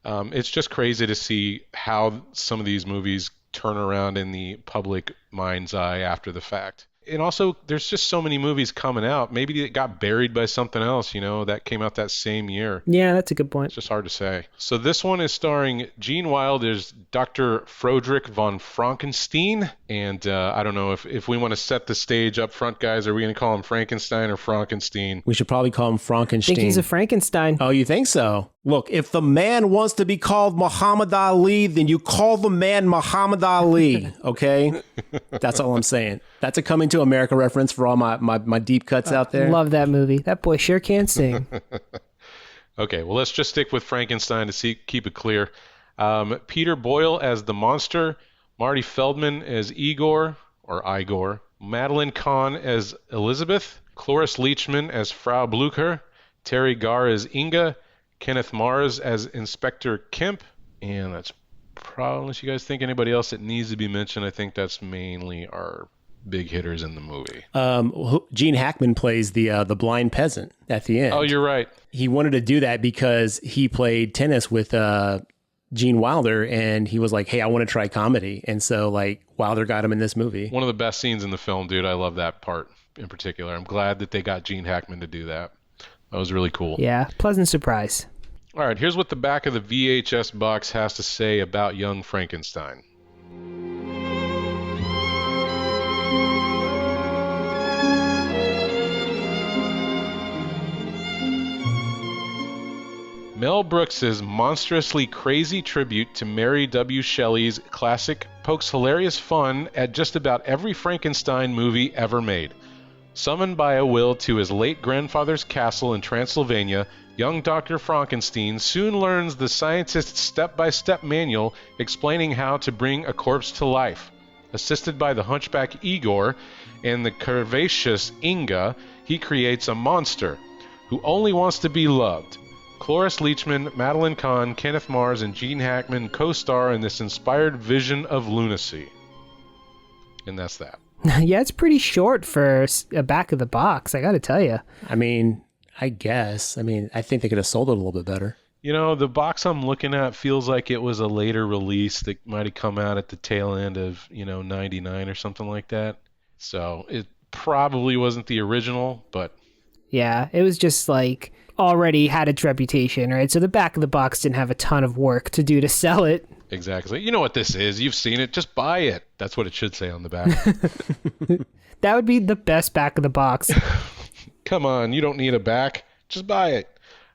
Speaker 1: It's just crazy to see how some of these movies turn around in the public mind's eye after the fact. And also, there's just so many movies coming out. Maybe it got buried by something else, you know, that came out that same year.
Speaker 2: Yeah, that's a good point.
Speaker 1: It's just hard to say. So this one is starring Gene Wilder's Dr. Froderick von Frankenstein. And I don't know if we want to set the stage up front, guys. Are we going to call him Frankenstein or Frankenstein?
Speaker 3: We should probably call him Frankenstein.
Speaker 2: I think he's a Frankenstein.
Speaker 3: Oh, you think so? Look, if the man wants to be called Muhammad Ali, then you call the man Muhammad Ali, okay? That's all I'm saying. That's a Coming to America reference for all my deep cuts out there.
Speaker 2: Love that movie. That boy sure can sing.
Speaker 1: Okay, well, let's just stick with Frankenstein to keep it clear. Peter Boyle as the monster, Marty Feldman as Igor, Madeline Kahn as Elizabeth, Cloris Leachman as Frau Blucher, Terry Garr as Inga, Kenneth Mars as Inspector Kemp, and that's probably, unless you guys think anybody else that needs to be mentioned, I think that's mainly our big hitters in the movie.
Speaker 3: Gene Hackman plays the blind peasant at the end.
Speaker 1: Oh, you're right.
Speaker 3: He wanted to do that because he played tennis with Gene Wilder, and he was like, hey, I want to try comedy. And so like Wilder got him in this movie.
Speaker 1: One of the best scenes in the film, dude. I love that part in particular. I'm glad that they got Gene Hackman to do that. That was really cool.
Speaker 2: Yeah, pleasant surprise.
Speaker 1: All right, here's what the back of the VHS box has to say about Young Frankenstein. Mel Brooks's monstrously crazy tribute to Mary W. Shelley's classic pokes hilarious fun at just about every Frankenstein movie ever made. Summoned by a will to his late grandfather's castle in Transylvania, young Dr. Frankenstein soon learns the scientist's step-by-step manual explaining how to bring a corpse to life. Assisted by the hunchback Igor and the curvaceous Inga, he creates a monster who only wants to be loved. Cloris Leachman, Madeline Kahn, Kenneth Mars, and Gene Hackman co-star in this inspired vision of lunacy. And that's that.
Speaker 2: Yeah, it's pretty short for a back of the box, I gotta tell you.
Speaker 3: I mean, I guess. I mean, I think they could have sold it a little bit better.
Speaker 1: You know, the box I'm looking at feels like it was a later release that might have come out at the tail end of, 99 or something like that. So it probably wasn't the original, but...
Speaker 2: Yeah, it was just like already had its reputation, right? So the back of the box didn't have a ton of work to do to sell it.
Speaker 1: Exactly. You know what this is. You've seen it. Just buy it. That's what it should say on the back.
Speaker 2: That would be the best back of the box.
Speaker 1: Come on. You don't need a back. Just buy it.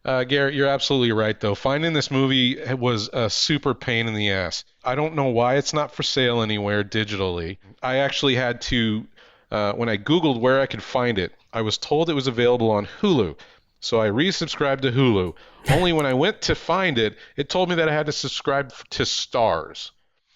Speaker 1: Garrett, you're absolutely right, though. Finding this movie was a super pain in the ass. I don't know why it's not for sale anywhere digitally. I actually had to, when I Googled where I could find it, I was told it was available on Hulu. So I resubscribed to Hulu. Only when I went to find it, it told me that I had to subscribe to Stars.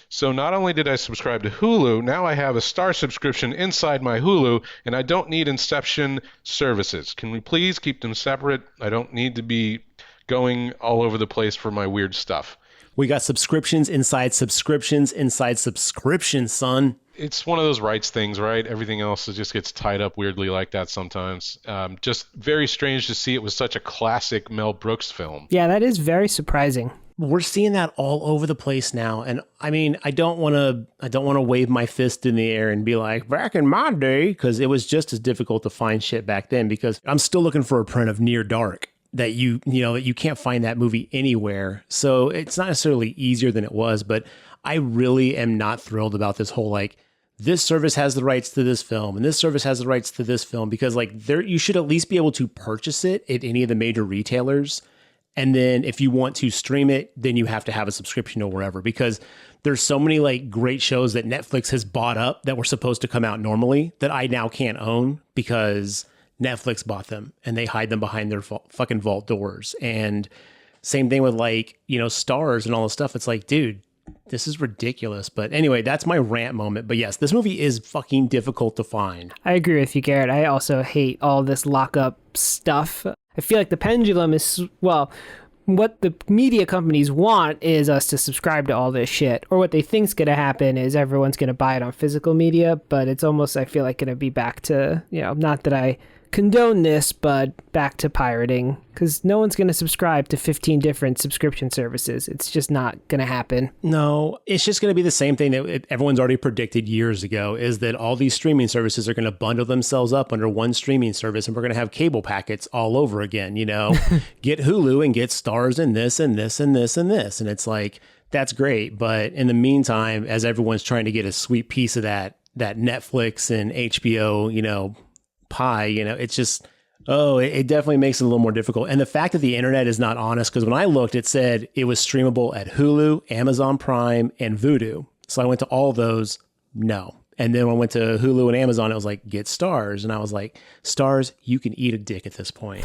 Speaker 1: So not only did I subscribe to Hulu, now I have a Star subscription inside my Hulu, and I don't need Inception services. Can we please keep them separate? I don't need to be going all over the place for my weird stuff.
Speaker 3: We got subscriptions inside subscriptions, son.
Speaker 1: It's one of those rights things, right? Everything else just gets tied up weirdly like that sometimes. Just very strange to see it was such a classic Mel Brooks film.
Speaker 2: Yeah, that is very surprising.
Speaker 3: We're seeing that all over the place now. And I mean, I don't want to wave my fist in the air and be like, back in my day, because it was just as difficult to find shit back then, because I'm still looking for a print of Near Dark that you can't find that movie anywhere. So it's not necessarily easier than it was, but I really am not thrilled about this whole like, this service has the rights to this film and this service has the rights to this film, because like you should at least be able to purchase it at any of the major retailers. And then if you want to stream it, then you have to have a subscription or wherever, because there's so many like great shows that Netflix has bought up that were supposed to come out normally that I now can't own because Netflix bought them and they hide them behind their fucking vault doors. And same thing with like, Stars and all this stuff. It's like, dude, this is ridiculous. But anyway, that's my rant moment. But yes, this movie is fucking difficult to find.
Speaker 2: I agree with you, Garrett. I also hate all this lockup stuff. I feel like the pendulum is, well, what the media companies want is us to subscribe to all this shit. Or what they think's going to happen is everyone's going to buy it on physical media. But it's almost, I feel like, going to be back to, not that I condone this, but back to pirating, because no one's going to subscribe to 15 different subscription services. It's just not going to happen.
Speaker 3: No, it's just going to be the same thing that everyone's already predicted years ago, is that all these streaming services are going to bundle themselves up under one streaming service, and we're going to have cable packets all over again, get Hulu and get Stars and this and this and this and this. And it's like, that's great. But in the meantime, as everyone's trying to get a sweet piece of that Netflix and HBO, pie, it's just, it definitely makes it a little more difficult. And the fact that the internet is not honest, because when I looked, it said it was streamable at Hulu, Amazon Prime, and Vudu. So I went to all of those, no. And then when I went to Hulu and Amazon, it was like, get Stars. And I was like, Stars, you can eat a dick at this point.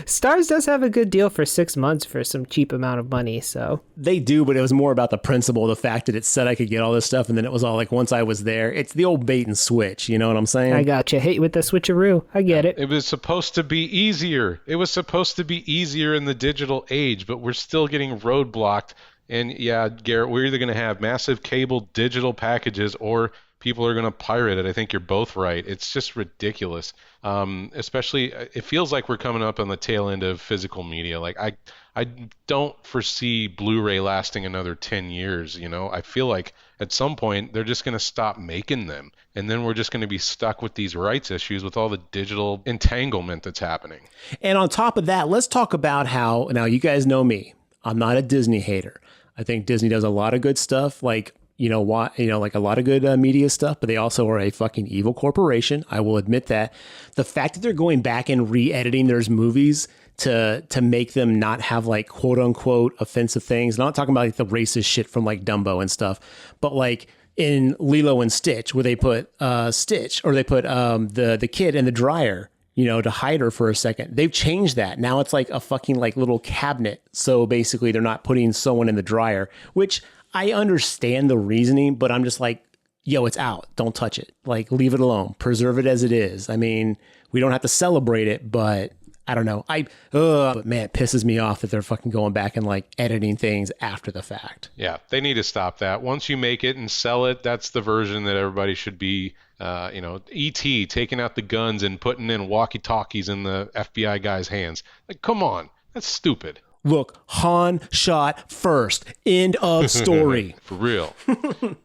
Speaker 2: Stars does have a good deal for 6 months for some cheap amount of money, so.
Speaker 3: They do, but it was more about the principle, the fact that it said I could get all this stuff, and then it was all like, once I was there, it's the old bait and switch, you know what I'm saying?
Speaker 2: I gotcha. Hate with the switcheroo. I get it.
Speaker 1: It was supposed to be easier. It was supposed to be easier in the digital age, but we're still getting roadblocked. And yeah, Garrett, we're either going to have massive cable digital packages or people are going to pirate it. I think you're both right. It's just ridiculous. Especially, it feels like we're coming up on the tail end of physical media. Like I don't foresee Blu-ray lasting another 10 years. I feel like at some point they're just going to stop making them. And then we're just going to be stuck with these rights issues with all the digital entanglement that's happening.
Speaker 3: And on top of that, let's talk about how, now you guys know me, I'm not a Disney hater. I think Disney does a lot of good stuff, like like a lot of good media stuff, but they also are a fucking evil corporation. I will admit that. The fact that they're going back and re-editing their movies to make them not have like quote unquote offensive things. I'm not talking about like the racist shit from like Dumbo and stuff, but like in Lilo and Stitch, where they put Stitch, or they put the kid in the dryer, you know, to hide her for a second. They've changed that. Now it's like a fucking like little cabinet. So basically they're not putting someone in the dryer, which I understand the reasoning, but I'm just like, yo, it's out. Don't touch it. Like, leave it alone. Preserve it as it is. I mean, we don't have to celebrate it, but I don't know. But man, it pisses me off that they're fucking going back and like editing things after the fact.
Speaker 1: Yeah, they need to stop that. Once you make it and sell it, that's the version that everybody should be. E.T. taking out the guns and putting in walkie-talkies in the FBI guy's hands. Like, come on, that's stupid.
Speaker 3: Look, Han shot first. End of story.
Speaker 1: For real.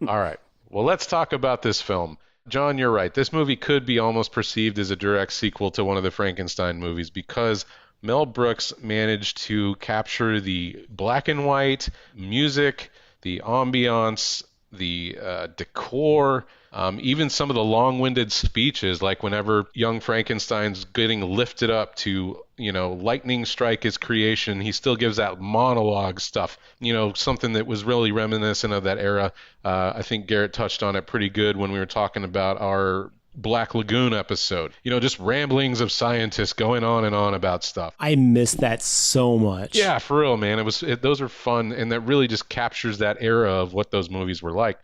Speaker 1: All right. Well, let's talk about this film. John, you're right. This movie could be almost perceived as a direct sequel to one of the Frankenstein movies because Mel Brooks managed to capture the black and white music, the ambiance, the decor, even some of the long-winded speeches, like whenever young Frankenstein's getting lifted up to, lightning strike his creation, he still gives that monologue stuff, something that was really reminiscent of that era. I think Garrett touched on it pretty good when we were talking about our Black Lagoon episode. Just ramblings of scientists going on and on about stuff.
Speaker 3: I miss that so much.
Speaker 1: Yeah, for real, man. Those are fun, and that really just captures that era of what those movies were like.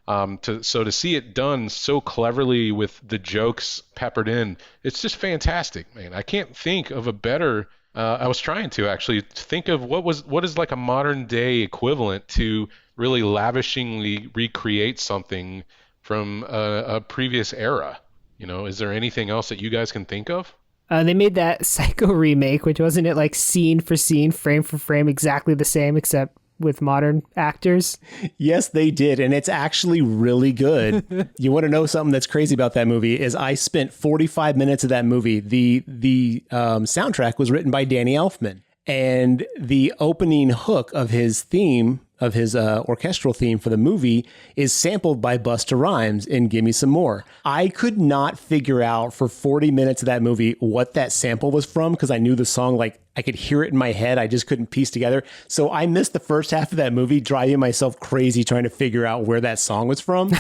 Speaker 1: To see it done so cleverly with the jokes peppered in, it's just fantastic, man. I can't think of a better. I was trying to actually think of what is like a modern day equivalent to really lavishingly recreate something from a previous era. Is there anything else that you guys can think of?
Speaker 2: They made that Psycho remake, which wasn't it like scene for scene, frame for frame, exactly the same, except with modern actors?
Speaker 3: Yes, they did. And it's actually really good. You want to know something that's crazy about that movie is I spent 45 minutes of that movie. The soundtrack was written by Danny Elfman. And the opening hook of his theme, of his orchestral theme for the movie, is sampled by Busta Rhymes in Gimme Some More. I could not figure out for 40 minutes of that movie what that sample was from because I knew the song, like I could hear it in my head. I just couldn't piece together. So I missed the first half of that movie, driving myself crazy trying to figure out where that song was from.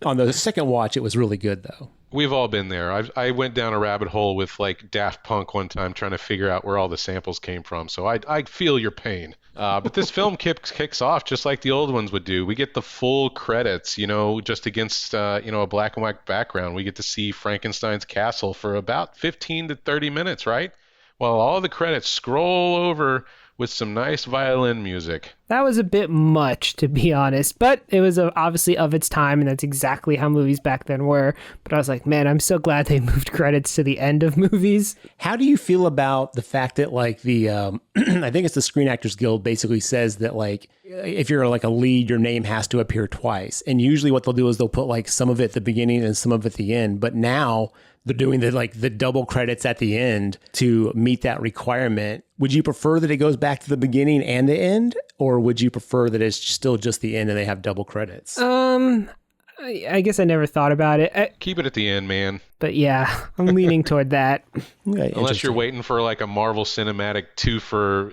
Speaker 3: On the second watch, it was really good, though.
Speaker 1: We've all been there. I went down a rabbit hole with like Daft Punk one time trying to figure out where all the samples came from. So I feel your pain. But this film kicks off just like the old ones would do. We get the full credits, just against, a black and white background. We get to see Frankenstein's castle for about 15 to 30 minutes, right? While all the credits scroll over with some nice violin music.
Speaker 2: That was a bit much, to be honest, but it was obviously of its time, and that's exactly how movies back then were. But I was like, man, I'm so glad they moved credits to the end of movies.
Speaker 3: How do you feel about the fact that like the, I think it's the Screen Actors Guild basically says that like, if you're like a lead, your name has to appear twice. And usually what they'll do is they'll put like some of it at the beginning and some of it at the end. But now they're doing the double credits at the end to meet that requirement. Would you prefer that it goes back to the beginning and the end? Or would you prefer that it's still just the end and they have double credits?
Speaker 2: I guess I never thought about it.
Speaker 1: Keep it at the end, man.
Speaker 2: But yeah, I'm leaning toward that.
Speaker 3: Okay,
Speaker 1: unless you're waiting for like a Marvel Cinematic 2 for,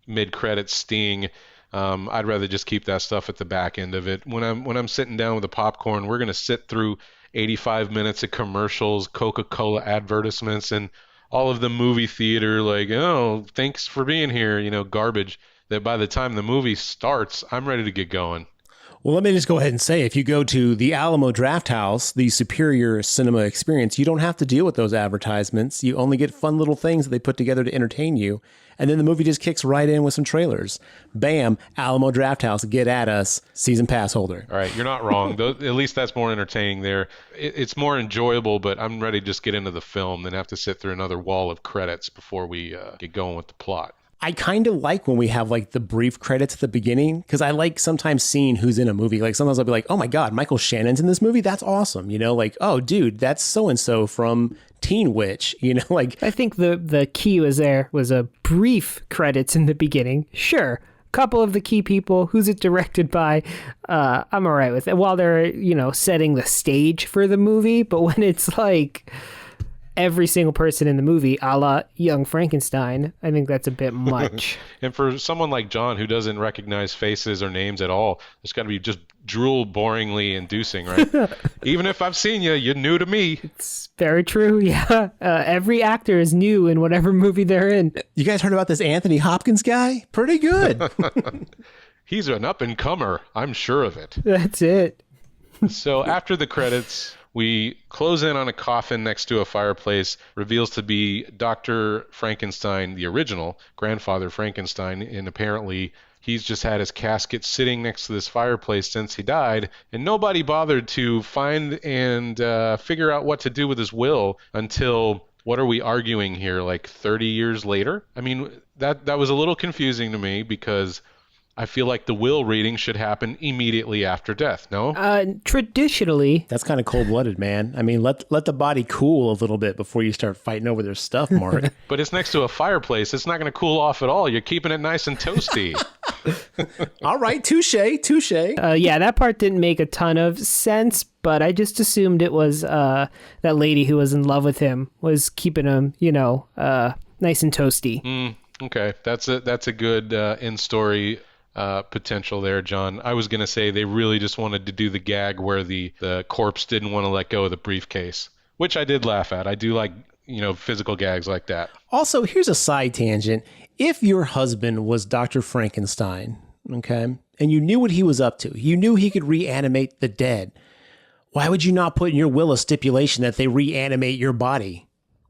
Speaker 1: mid-credit sting. I'd rather just keep that stuff at the back end of it. When I'm sitting down with the popcorn, we're going to sit through 85 minutes of commercials, Coca-Cola advertisements, and all of the movie theater, like, oh, thanks for being here, garbage, that by the time the movie starts, I'm ready to get going.
Speaker 3: Well, let me just go ahead and say, if you go to the Alamo Drafthouse, the superior cinema experience, you don't have to deal with those advertisements. You only get fun little things that they put together to entertain you. And then the movie just kicks right in with some trailers. Bam, Alamo Drafthouse, get at us, season pass holder.
Speaker 1: All right, you're not wrong. At least that's more entertaining there. It's more enjoyable, but I'm ready to just get into the film than have to sit through another wall of credits before we get going with the plot.
Speaker 3: I kind of like when we have like the brief credits at the beginning because I like sometimes seeing who's in a movie. Like sometimes I'll be like, oh my God, Michael Shannon's in this movie. That's awesome. Like, oh dude, that's so-and-so from Teen Witch, like. I
Speaker 2: think the key was a brief credits in the beginning. Sure. Couple of the key people, who's it directed by, I'm all right with it while they're, setting the stage for the movie. But when it's like every single person in the movie, a la Young Frankenstein, I think that's a bit much.
Speaker 1: And for someone like John who doesn't recognize faces or names at all, it's got to be just drool boringly inducing, right? Even if I've seen you, you're new to me.
Speaker 2: It's very true, yeah. Every actor is new in whatever movie they're in.
Speaker 3: You guys heard about this Anthony Hopkins guy? Pretty good.
Speaker 1: He's an up-and-comer, I'm sure of it.
Speaker 2: That's it.
Speaker 1: So after the credits, we close in on a coffin next to a fireplace, reveals to be Dr. Frankenstein, the original, grandfather Frankenstein, and apparently he's just had his casket sitting next to this fireplace since he died, and nobody bothered to find and figure out what to do with his will until, what are we arguing here, like 30 years later? I mean, that was a little confusing to me because I feel like the will reading should happen immediately after death, no?
Speaker 2: Traditionally.
Speaker 3: That's kind of cold-blooded, man. I mean, let the body cool a little bit before you start fighting over their stuff, Mark.
Speaker 1: But it's next to a fireplace. It's not going to cool off at all. You're keeping it nice and toasty.
Speaker 3: All right, touche.
Speaker 2: Yeah, that part didn't make a ton of sense, but I just assumed it was that lady who was in love with him was keeping him, nice and toasty.
Speaker 1: Okay, that's a good in-story potential there, John. I was going to say they really just wanted to do the gag where the corpse didn't want to let go of the briefcase, which I did laugh at. I do like, physical gags like that.
Speaker 3: Also, here's a side tangent. If your husband was Dr. Frankenstein, okay, and you knew what he was up to, you knew he could reanimate the dead, why would you not put in your will a stipulation that they reanimate your body?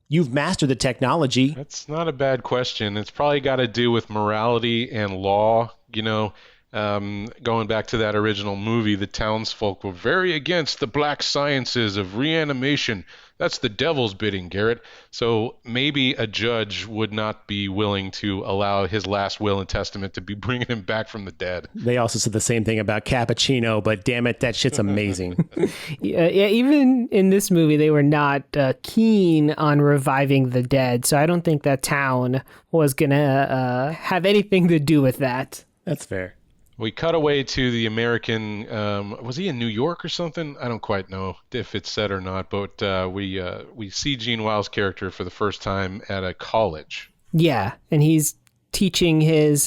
Speaker 3: You've mastered the technology.
Speaker 1: That's not a bad question. It's probably got to do with morality and law. Going back to that original movie, the townsfolk were very against the black sciences of reanimation. That's the devil's bidding, Garrett. So maybe a judge would not be willing to allow his last will and testament to be bringing him back from the dead.
Speaker 3: They also said the same thing about cappuccino, but damn it, that shit's amazing.
Speaker 2: Yeah, even in this movie, they were not keen on reviving the dead. So I don't think that town was going to have anything to do with that.
Speaker 3: That's fair.
Speaker 1: We cut away to the American, was he in New York or something? I don't quite know if it's said or not, but we see Gene Wilder's character for the first time at a college.
Speaker 2: Yeah, and he's teaching his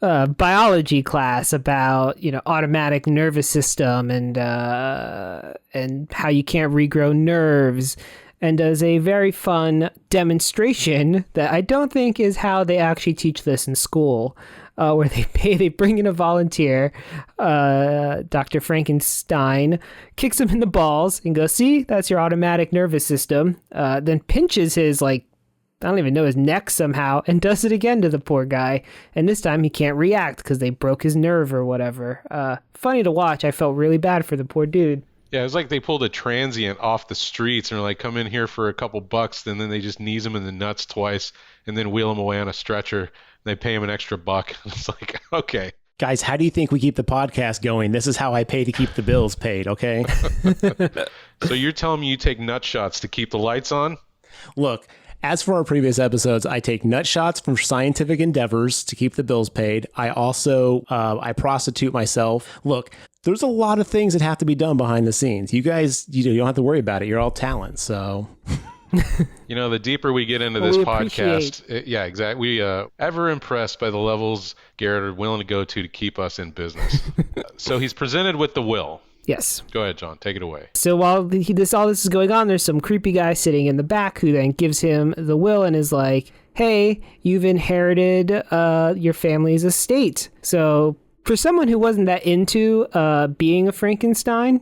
Speaker 2: biology class about, automatic nervous system and how you can't regrow nerves, and does a very fun demonstration that I don't think is how they actually teach this in school. Where they bring in a volunteer, Dr. Frankenstein, kicks him in the balls and goes, see, that's your automatic nervous system, then pinches his, I don't even know, his neck somehow, and does it again to the poor guy. And this time he can't react because they broke his nerve or whatever. Funny to watch. I felt really bad for the poor dude.
Speaker 1: Yeah, it was like they pulled a transient off the streets and were like, come in here for a couple bucks, and then they just knees him in the nuts twice and then wheel him away on a stretcher. They pay him an extra buck. It's like, okay.
Speaker 3: Guys, how do you think we keep the podcast going? This is how I pay to keep the bills paid, okay?
Speaker 1: So you're telling me you take nut shots to keep the lights on?
Speaker 3: Look, as for our previous episodes, I take nut shots for scientific endeavors to keep the bills paid. I also, I prostitute myself. Look, there's a lot of things that have to be done behind the scenes. You guys, you don't have to worry about it. You're all talent, so...
Speaker 1: The deeper we get into this podcast, yeah, exactly. We ever impressed by the levels Garrett are willing to go to keep us in business. So he's presented with the will.
Speaker 2: Yes.
Speaker 1: Go ahead, John. Take it away.
Speaker 2: So while all this is going on, there's some creepy guy sitting in the back who then gives him the will and is like, hey, you've inherited your family's estate. So for someone who wasn't that into being a Frankenstein,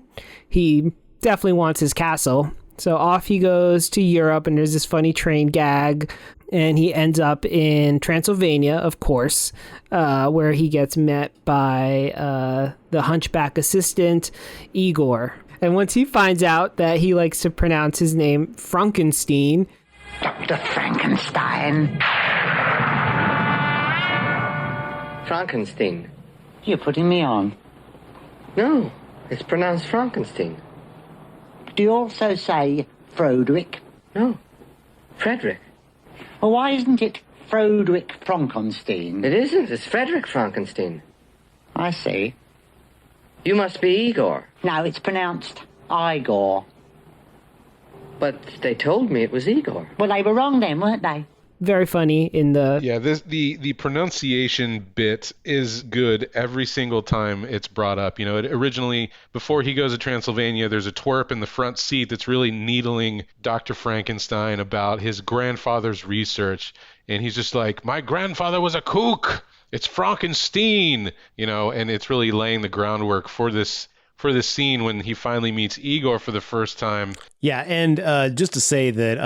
Speaker 2: he definitely wants his castle. So off he goes to Europe, and there's this funny train gag, and he ends up in Transylvania, of course, where he gets met by the hunchback assistant, Igor. And once he finds out that he likes to pronounce his name Frankenstein...
Speaker 7: Dr. Frankenstein.
Speaker 5: Frankenstein.
Speaker 7: You're putting me on.
Speaker 5: No, it's pronounced Frankenstein.
Speaker 7: Do you also say Froderick?
Speaker 5: No, Frederick.
Speaker 7: Well, why isn't it Froderick Frankenstein?
Speaker 5: It isn't. It's Frederick Frankenstein.
Speaker 7: I see.
Speaker 5: You must be Igor.
Speaker 7: No, it's pronounced Igor.
Speaker 5: But they told me it was Igor.
Speaker 7: Well, they were wrong then, weren't they?
Speaker 2: Very funny in the
Speaker 1: Yeah, the pronunciation bit is good every single time it's brought up. You know, it originally, before he goes to Transylvania, there's a twerp in the front seat that's really needling Dr. Frankenstein about his grandfather's research. And he's just like, my grandfather was a kook. It's Frankenstein, you know, and it's really laying the groundwork for this scene when he finally meets Igor for the first time.
Speaker 3: Yeah, and just to say that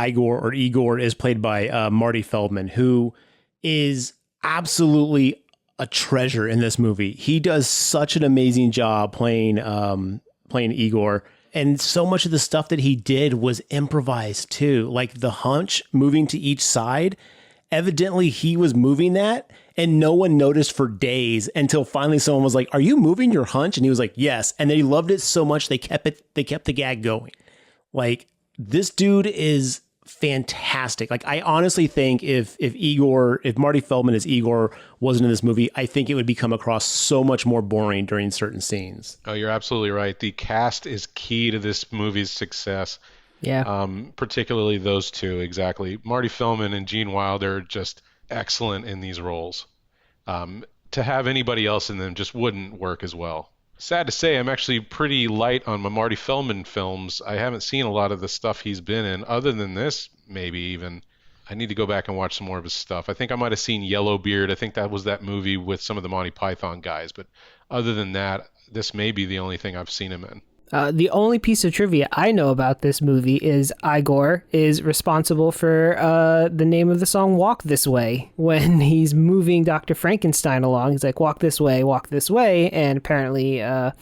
Speaker 3: Igor is played by Marty Feldman, who is absolutely a treasure in this movie. He does such an amazing job playing Igor. And so much of the stuff that he did was improvised too. Like the hunch moving to each side, evidently he was moving that and no one noticed for days until finally someone was like, "Are you moving your hunch?" And he was like, "Yes." And he loved it so much they kept the gag going. Like, this dude is fantastic. Like, I honestly think if Marty Feldman as Igor wasn't in this movie, I think it would become across so much more boring during certain scenes.
Speaker 1: Oh, you're absolutely right. The cast is key to this movie's success.
Speaker 2: yeah.
Speaker 1: Particularly those two, exactly. Marty Feldman and Gene Wilder are just excellent in these roles. To have anybody else in them just wouldn't work as well. Sad to say, I'm actually pretty light on my Marty Feldman films. I haven't seen a lot of the stuff he's been in, other than this, maybe even. I need to go back and watch some more of his stuff. I think I might have seen Yellowbeard. I think that was that movie with some of the Monty Python guys. But other than that, this may be the only thing I've seen him in.
Speaker 2: The only piece of trivia I know about this movie is Igor is responsible for the name of the song Walk This Way. When he's moving Dr. Frankenstein along, he's like, walk this way. And apparently that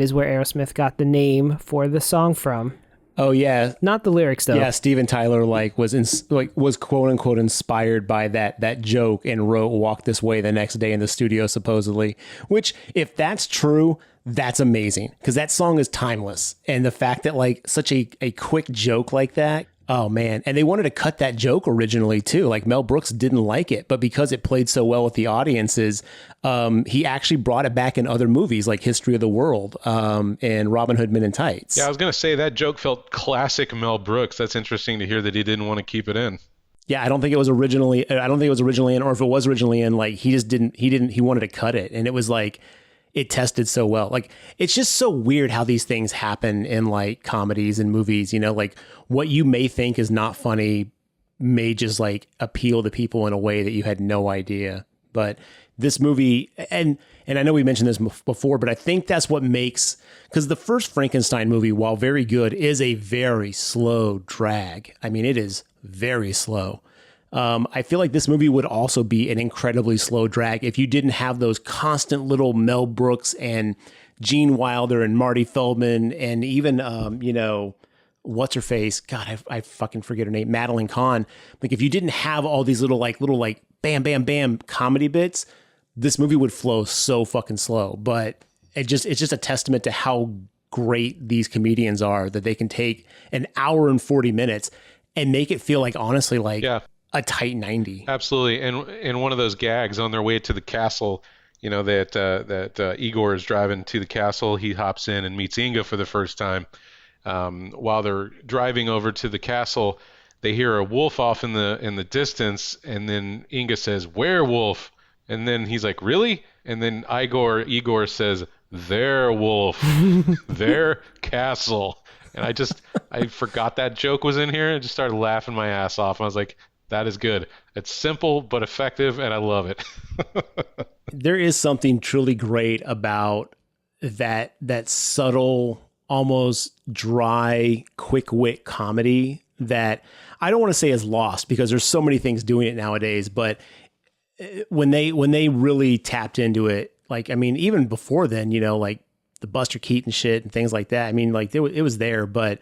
Speaker 2: is where Aerosmith got the name for the song from.
Speaker 3: Oh, yeah.
Speaker 2: Not the lyrics, though.
Speaker 3: Yeah, Steven Tyler was quote unquote inspired by that joke and wrote "Walk This Way" the next day in the studio, supposedly. Which, if that's true, that's amazing, because that song is timeless. And the fact that like such a quick joke like that, oh man. And they wanted to cut that joke originally too. Like Mel Brooks didn't like it, but because it played so well with the audiences, he actually brought it back in other movies like History of the World and Robin Hood Men in Tights.
Speaker 1: Yeah, I was going to say that joke felt classic Mel Brooks. That's interesting to hear that he didn't want to keep it in.
Speaker 3: Yeah, I don't think it was originally in, or if it was originally in, like he wanted to cut it. And it was like, it tested so well. Like, it's just so weird how these things happen in like comedies and movies, you know, like what you may think is not funny may just like appeal to people in a way that you had no idea. But this movie, and I know we mentioned this before, but I think that's what makes, because the first Frankenstein movie, while very good, is a very slow drag. I mean, it is very slow. I feel like this movie would also be an incredibly slow drag if you didn't have those constant little Mel Brooks and Gene Wilder and Marty Feldman and even, what's her face? God, I fucking forget her name. Madeline Kahn. Like, if you didn't have all these little bam, bam, bam comedy bits, this movie would flow so fucking slow. But it's just a testament to how great these comedians are, that they can take an hour and 40 minutes and make it feel like, honestly, like,
Speaker 1: yeah,
Speaker 3: a tight 90.
Speaker 1: Absolutely. And in one of those gags on their way to the castle, you know, that Igor is driving to the castle, he hops in and meets Inga for the first time. While they're driving over to the castle, they hear a wolf off in the distance, and then Inga says, "Werewolf." And then he's like, "Really?" And then Igor says, "Their wolf, their castle." And I forgot that joke was in here and just started laughing my ass off. I was like, that is good. It's simple but effective, and I love it.
Speaker 3: There is something truly great about that subtle, almost dry, quick wit comedy that I don't want to say is lost, because there's so many things doing it nowadays. But when they really tapped into it, like, I mean, even before then, you know, like the Buster Keaton shit and things like that. I mean, like it was there, but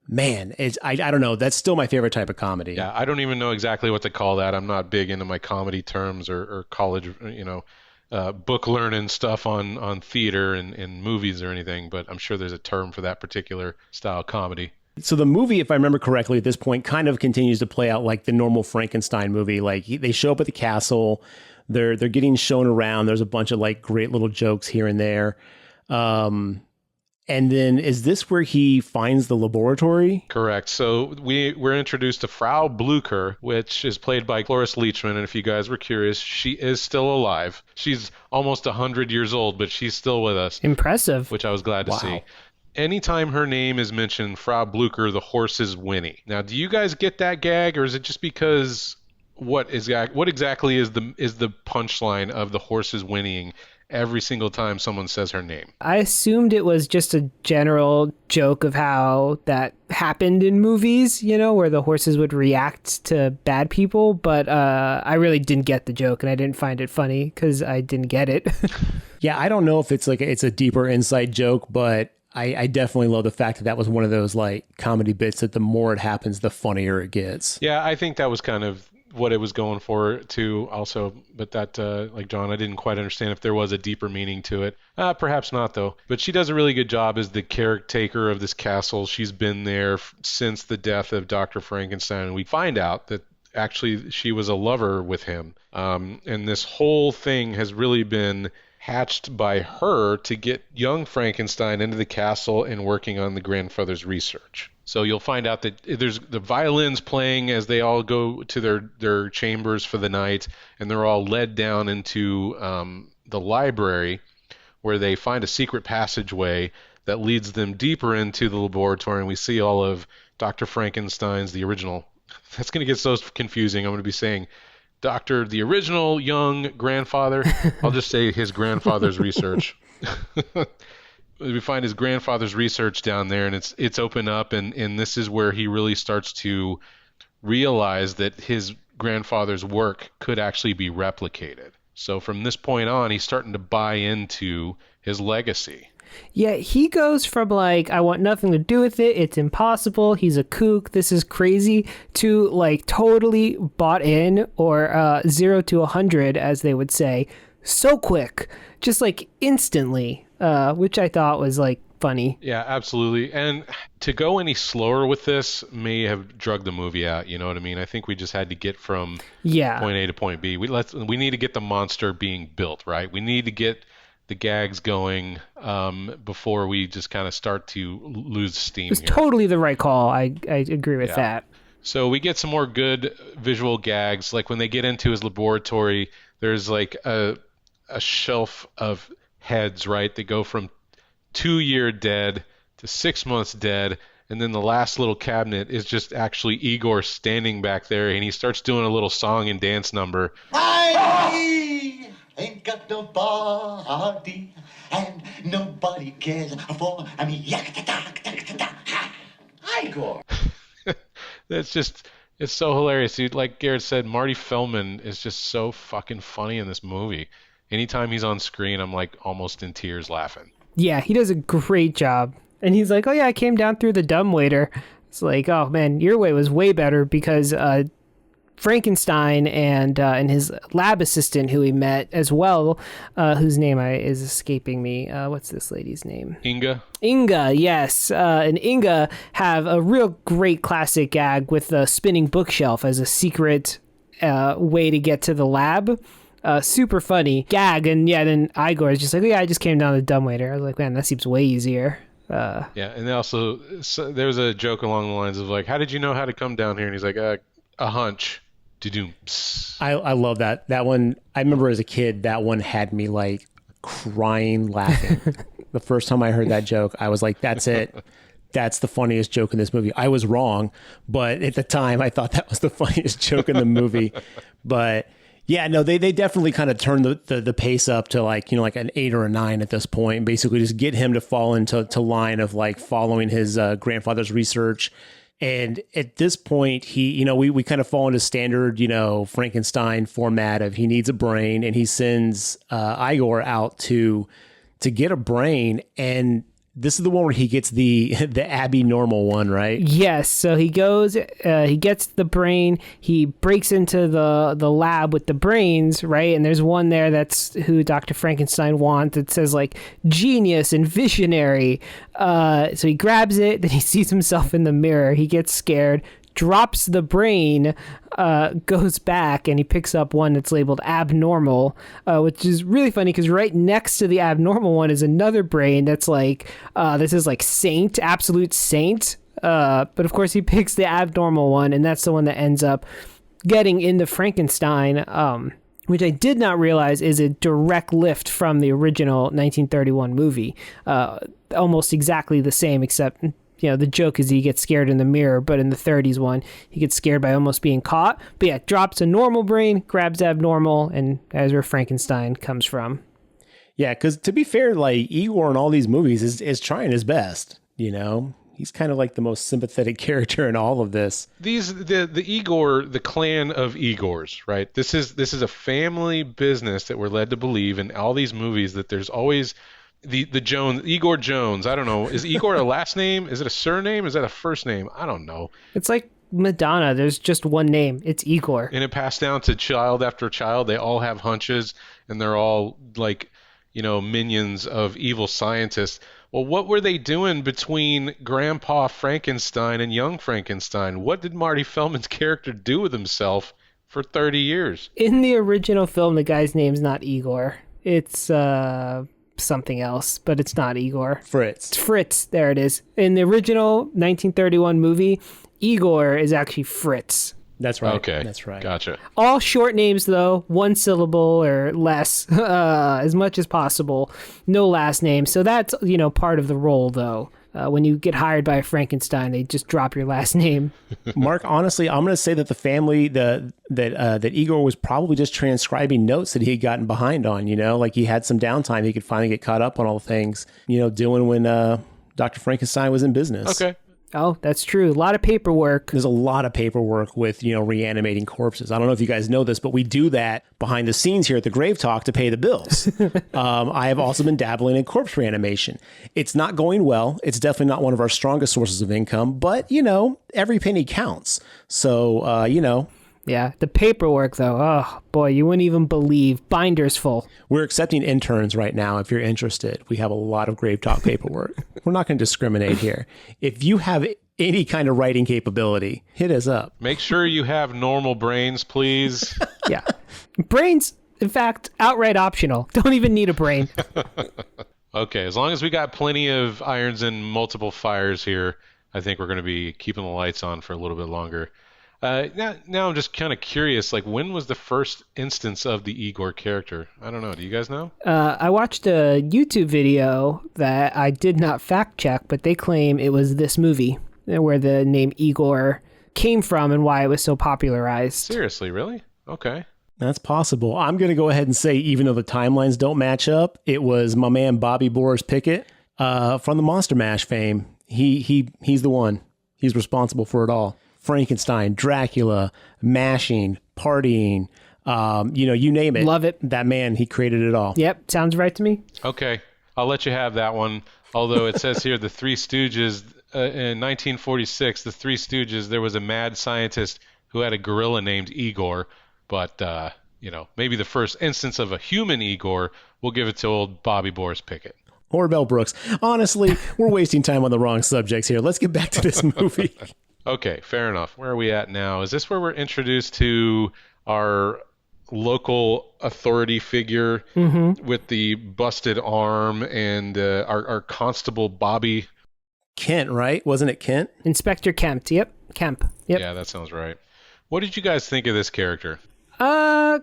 Speaker 3: man, I don't know. That's still my favorite type of comedy.
Speaker 1: Yeah, I don't even know exactly what to call that. I'm not big into my comedy terms or college, book learning stuff on theater and movies or anything, but I'm sure there's a term for that particular style comedy.
Speaker 3: So the movie, if I remember correctly at this point, kind of continues to play out like the normal Frankenstein movie. Like they show up at the castle, they're getting shown around. There's a bunch of like great little jokes here and there. And then is this where he finds the laboratory?
Speaker 1: Correct. So we're introduced to Frau Blücher, which is played by Cloris Leachman. And if you guys were curious, she is still alive. She's almost 100 years old, but she's still with us.
Speaker 2: Impressive.
Speaker 1: Which I was glad to see. Anytime her name is mentioned, Frau Blücher, the horse is whinny. Now, do you guys get that gag, or is it just because what exactly is the punchline of the horse is whinnying every single time someone says her name?
Speaker 2: I assumed it was just a general joke of how that happened in movies, where the horses would react to bad people, but I really didn't get the joke, and I didn't find it funny because I didn't get it.
Speaker 3: Yeah, I don't know if it's it's a deeper inside joke, but I definitely love the fact that was one of those comedy bits that the more it happens, the funnier it gets.
Speaker 1: Yeah, I think that was kind of what it was going for too also, but that like John, I didn't quite understand if there was a deeper meaning to it. Perhaps not though, but she does a really good job as the caretaker of this castle. She's been there since the death of Dr. Frankenstein, and we find out that actually she was a lover with him, and this whole thing has really been hatched by her to get young Frankenstein into the castle and working on the grandfather's research. So you'll find out that there's the violins playing as they all go to their chambers for the night, and they're all led down into the library, where they find a secret passageway that leads them deeper into the laboratory, and we see all of Dr. Frankenstein's, the original. That's going to get so confusing. I'm going to be saying the original young grandfather. I'll just say his grandfather's research. We find his grandfather's research down there, and it's open up, and this is where he really starts to realize that his grandfather's work could actually be replicated. So from this point on, he's starting to buy into his legacy.
Speaker 2: Yeah, he goes from I want nothing to do with it, it's impossible, he's a kook, this is crazy, to totally bought in, or 0 to 100, as they would say, so quick, just instantly, which I thought was funny.
Speaker 1: Yeah, absolutely. And to go any slower with this may have drugged the movie out, you know what I mean? I think we just had to get from point A to point B. We need to get the monster being built, right? We need to get the gags going before we just kind of start to lose steam.
Speaker 2: It's totally the right call. I agree with that.
Speaker 1: So we get some more good visual gags. When they get into his laboratory, there's a shelf of heads, right? They go from 2-year dead to 6 months dead. And then the last little cabinet is just actually Igor standing back there, and he starts doing a little song and dance number.
Speaker 8: I ain't got no body, and nobody cares for me. Igor.
Speaker 1: It's so hilarious, dude. Like Garrett said, Marty Feldman is just so fucking funny in this movie. Anytime he's on screen, I'm almost in tears laughing.
Speaker 2: Yeah, he does a great job. And he's like, oh yeah, I came down through the dumbwaiter. It's oh man, your way was way better, because Frankenstein and his lab assistant, who he met as well, whose name is escaping me. What's this lady's name?
Speaker 1: Inga.
Speaker 2: Inga, yes. And Inga have a real great classic gag with the spinning bookshelf as a secret way to get to the lab. Super funny gag. And yeah, then Igor is just yeah, I just came down the dumbwaiter. I was man, that seems way easier.
Speaker 1: Yeah, and also there's a joke along the lines of how did you know how to come down here? And he's a hunch.
Speaker 3: I love that one. I remember as a kid, that one had me crying laughing. The first time I heard that joke, I was that's it. That's the funniest joke in this movie. I was wrong, but at the time I thought that was the funniest joke in the movie. But yeah, no, they definitely kind of turned the pace up to an 8 or a 9 at this point. Basically just get him to fall into line of following his grandfather's research. And at this point, we kind of fall into standard, Frankenstein format of he needs a brain, and he sends Igor out to get a brain. And this is the one where he gets the Abby normal one, right?
Speaker 2: Yes. So he goes, he gets the brain, he breaks into the lab with the brains, right? And there's one there that's who Dr. Frankenstein wants. It says genius and visionary. So he grabs it, then he sees himself in the mirror. He gets scared, drops the brain, goes back, and he picks up one that's labeled abnormal, which is really funny because right next to the abnormal one is another brain that's like, this is like saint, absolute saint. But of course he picks the abnormal one, and that's the one that ends up getting into Frankenstein, which I did not realize is a direct lift from the original 1931 movie. Almost exactly the same, except, the joke is he gets scared in the mirror, but in the 30s one, he gets scared by almost being caught. But yeah, drops a normal brain, grabs abnormal, and that's where Frankenstein comes from.
Speaker 3: Yeah, because to be fair, like, Igor in all these movies is trying his best, He's kind of like the most sympathetic character in all of this.
Speaker 1: The Igor, the clan of Igors, right? This is a family business that we're led to believe in all these movies that there's always the Jones, Igor Jones. I don't know. Is Igor a last name? Is it a surname? Is that a first name? I don't know.
Speaker 2: It's like Madonna. There's just one name. It's Igor.
Speaker 1: And it passed down to child after child. They all have hunches, and they're all like, minions of evil scientists. Well, what were they doing between Grandpa Frankenstein and Young Frankenstein? What did Marty Feldman's character do with himself for 30 years?
Speaker 2: In the original film, the guy's name's not Igor. It's something else, but it's not Igor.
Speaker 3: Fritz.
Speaker 2: It's Fritz. There it is. In the original 1931 movie, Igor is actually Fritz.
Speaker 3: That's right.
Speaker 1: Okay.
Speaker 3: That's right.
Speaker 1: Gotcha.
Speaker 2: All short names, though, one syllable or less, as much as possible. No last name. So that's, part of the role, though. When you get hired by a Frankenstein, they just drop your last name.
Speaker 3: Mark, honestly, I'm going to say that the family, that Igor was probably just transcribing notes that he had gotten behind on, like he had some downtime. He could finally get caught up on all the things, doing when Dr. Frankenstein was in business.
Speaker 1: Okay.
Speaker 2: Oh, that's true. A lot of paperwork.
Speaker 3: There's a lot of paperwork with, reanimating corpses. I don't know if you guys know this, but we do that behind the scenes here at the GraveTalk to pay the bills. I have also been dabbling in corpse reanimation. It's not going well. It's definitely not one of our strongest sources of income, but, every penny counts. So,
Speaker 2: Yeah, the paperwork, though. Oh, boy, you wouldn't even believe. Binders full.
Speaker 3: We're accepting interns right now if you're interested. We have a lot of GraveTalk paperwork. We're not going to discriminate here. If you have any kind of writing capability, hit us up.
Speaker 1: Make sure you have normal brains, please.
Speaker 2: Yeah. Brains, in fact, outright optional. Don't even need a brain.
Speaker 1: Okay, as long as we got plenty of irons and multiple fires here, I think we're going to be keeping the lights on for a little bit longer. Now I'm just kind of curious, like, when was the first instance of the Igor character? I don't know. Do you guys know?
Speaker 2: I watched a YouTube video that I did not fact check, but they claim it was this movie where the name Igor came from and why it was so popularized.
Speaker 1: Seriously, really? Okay.
Speaker 3: That's possible. I'm going to go ahead and say, even though the timelines don't match up, it was my man Bobby Boris Pickett from the Monster Mash fame. He's the one. He's responsible for it all. Frankenstein, Dracula, mashing, partying, you name it.
Speaker 2: Love it.
Speaker 3: That man, he created it all.
Speaker 2: Yep, sounds right to me.
Speaker 1: Okay, I'll let you have that one. Although it says here the Three Stooges, in 1946, the Three Stooges, there was a mad scientist who had a gorilla named Igor. But, maybe the first instance of a human Igor, we'll give it to old Bobby Boris Pickett.
Speaker 3: Or Mel Brooks. Honestly, we're wasting time on the wrong subjects here. Let's get back to this movie.
Speaker 1: Okay, fair enough. Where are we at now? Is this where we're introduced to our local authority figure with the busted arm and our constable Bobby?
Speaker 3: Kent, right? Wasn't it Kent?
Speaker 2: Inspector Kemp. Yep, Kemp. Yep.
Speaker 1: Yeah, that sounds right. What did you guys think of this character?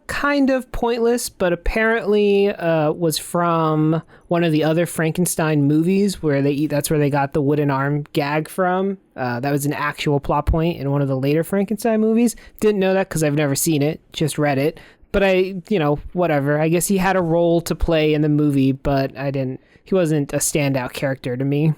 Speaker 2: Kind of pointless, but apparently was from one of the other Frankenstein movies where that's where they got the wooden arm gag from. That was an actual plot point in one of the later Frankenstein movies. Didn't know that because I've never seen it, just read it. But whatever. I guess he had a role to play in the movie, but he wasn't a standout character to me.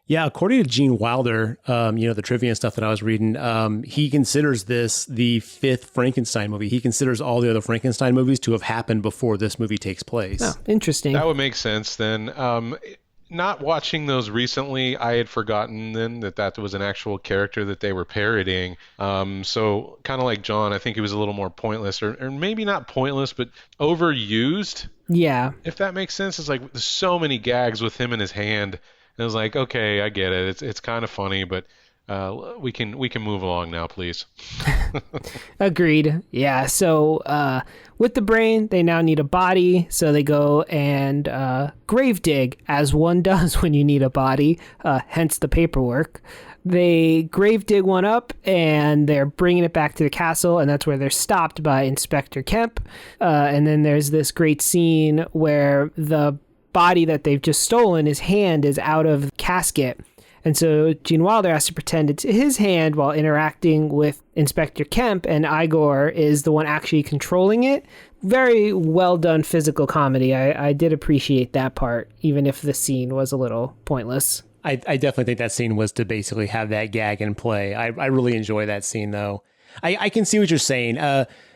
Speaker 3: Yeah, according to Gene Wilder, the trivia and stuff that I was reading, he considers this the fifth Frankenstein movie. He considers all the other Frankenstein movies to have happened before this movie takes place.
Speaker 2: Oh, interesting.
Speaker 1: That would make sense then. Not watching those recently, I had forgotten then that was an actual character that they were parodying. So kind of like John, I think he was a little more pointless, or maybe not pointless, but overused.
Speaker 2: Yeah.
Speaker 1: If that makes sense. It's like there's so many gags with him in his hand. And I was like, okay, I get it. It's kind of funny, but we can move along now, please.
Speaker 2: Agreed. Yeah. So with the brain, they now need a body. So they go and grave dig, as one does when you need a body, hence the paperwork. They grave dig one up and they're bringing it back to the castle. And that's where they're stopped by Inspector Kemp. And then there's this great scene where the body that they've just stolen, his hand is out of the casket. And so Gene Wilder has to pretend it's his hand while interacting with Inspector Kemp, and Igor is the one actually controlling it. Very well done physical comedy. I did appreciate that part, even if the scene was a little pointless.
Speaker 3: I definitely think that scene was to basically have that gag in play. I really enjoy that scene, though. I can see what you're saying.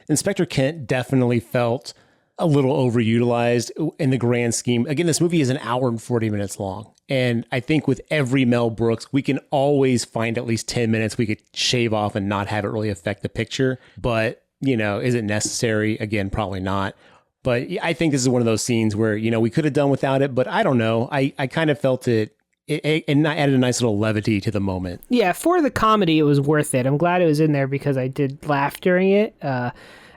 Speaker 3: Inspector Kent definitely felt a little overutilized in the grand scheme. Again, this movie is an hour and 40 minutes long. And I think with every Mel Brooks, we can always find at least 10 minutes we could shave off and not have it really affect the picture. But, is it necessary? Again, probably not. But I think this is one of those scenes where, we could have done without it, but I don't know. I kind of felt it added a nice little levity to the moment.
Speaker 2: Yeah, for the comedy, it was worth it. I'm glad it was in there because I did laugh during it.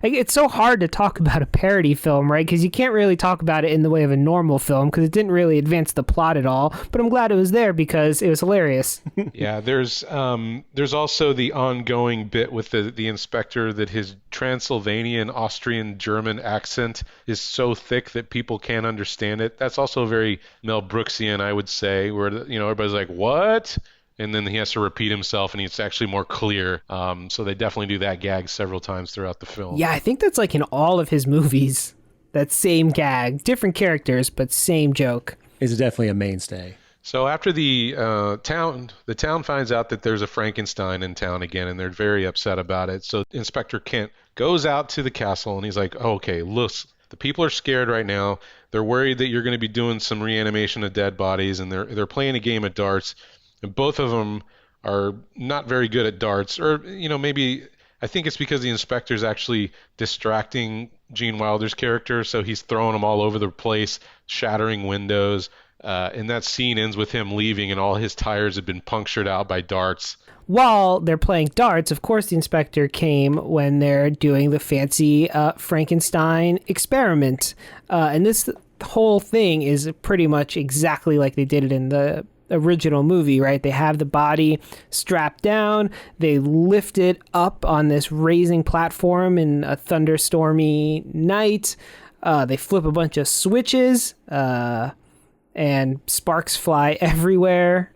Speaker 2: It's so hard to talk about a parody film, right? Because you can't really talk about it in the way of a normal film because it didn't really advance the plot at all. But I'm glad it was there because it was hilarious.
Speaker 1: Yeah, there's also the ongoing bit with the inspector that his Transylvanian, Austrian, German accent is so thick that people can't understand it. That's also very Mel Brooksian, I would say, where everybody's like, "What?" And then he has to repeat himself, and it's actually more clear. So they definitely do that gag several times throughout the film.
Speaker 2: Yeah, I think that's like in all of his movies. That same gag, different characters, but same joke.
Speaker 3: It's definitely a mainstay.
Speaker 1: So after the town finds out that there's a Frankenstein in town again, and they're very upset about it. So Inspector Kent goes out to the castle, and he's like, oh, "Okay, look, the people are scared right now. They're worried that you're going to be doing some reanimation of dead bodies, and they're playing a game of darts." And both of them are not very good at darts, or maybe I think it's because the inspector's actually distracting Gene Wilder's character, so he's throwing them all over the place, shattering windows, and that scene ends with him leaving, and all his tires have been punctured out by darts.
Speaker 2: While they're playing darts, of course, the inspector came when they're doing the fancy Frankenstein experiment, and this whole thing is pretty much exactly like they did it in the original movie, right? They have the body strapped down, they lift it up on this raising platform in a thunderstormy night, they flip a bunch of switches, and sparks fly everywhere.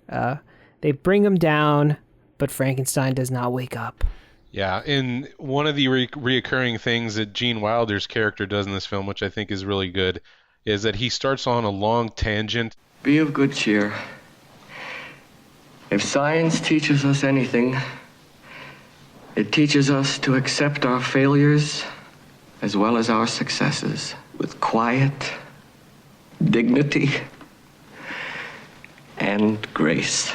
Speaker 2: They bring him down, but Frankenstein does not wake up.
Speaker 1: Yeah, and one of the reoccurring things that Gene Wilder's character does in this film, which I think is really good, is that he starts on a long tangent.
Speaker 5: Be of good cheer. If science teaches us anything, it teaches us to accept our failures as well as our successes with quiet, dignity, and grace.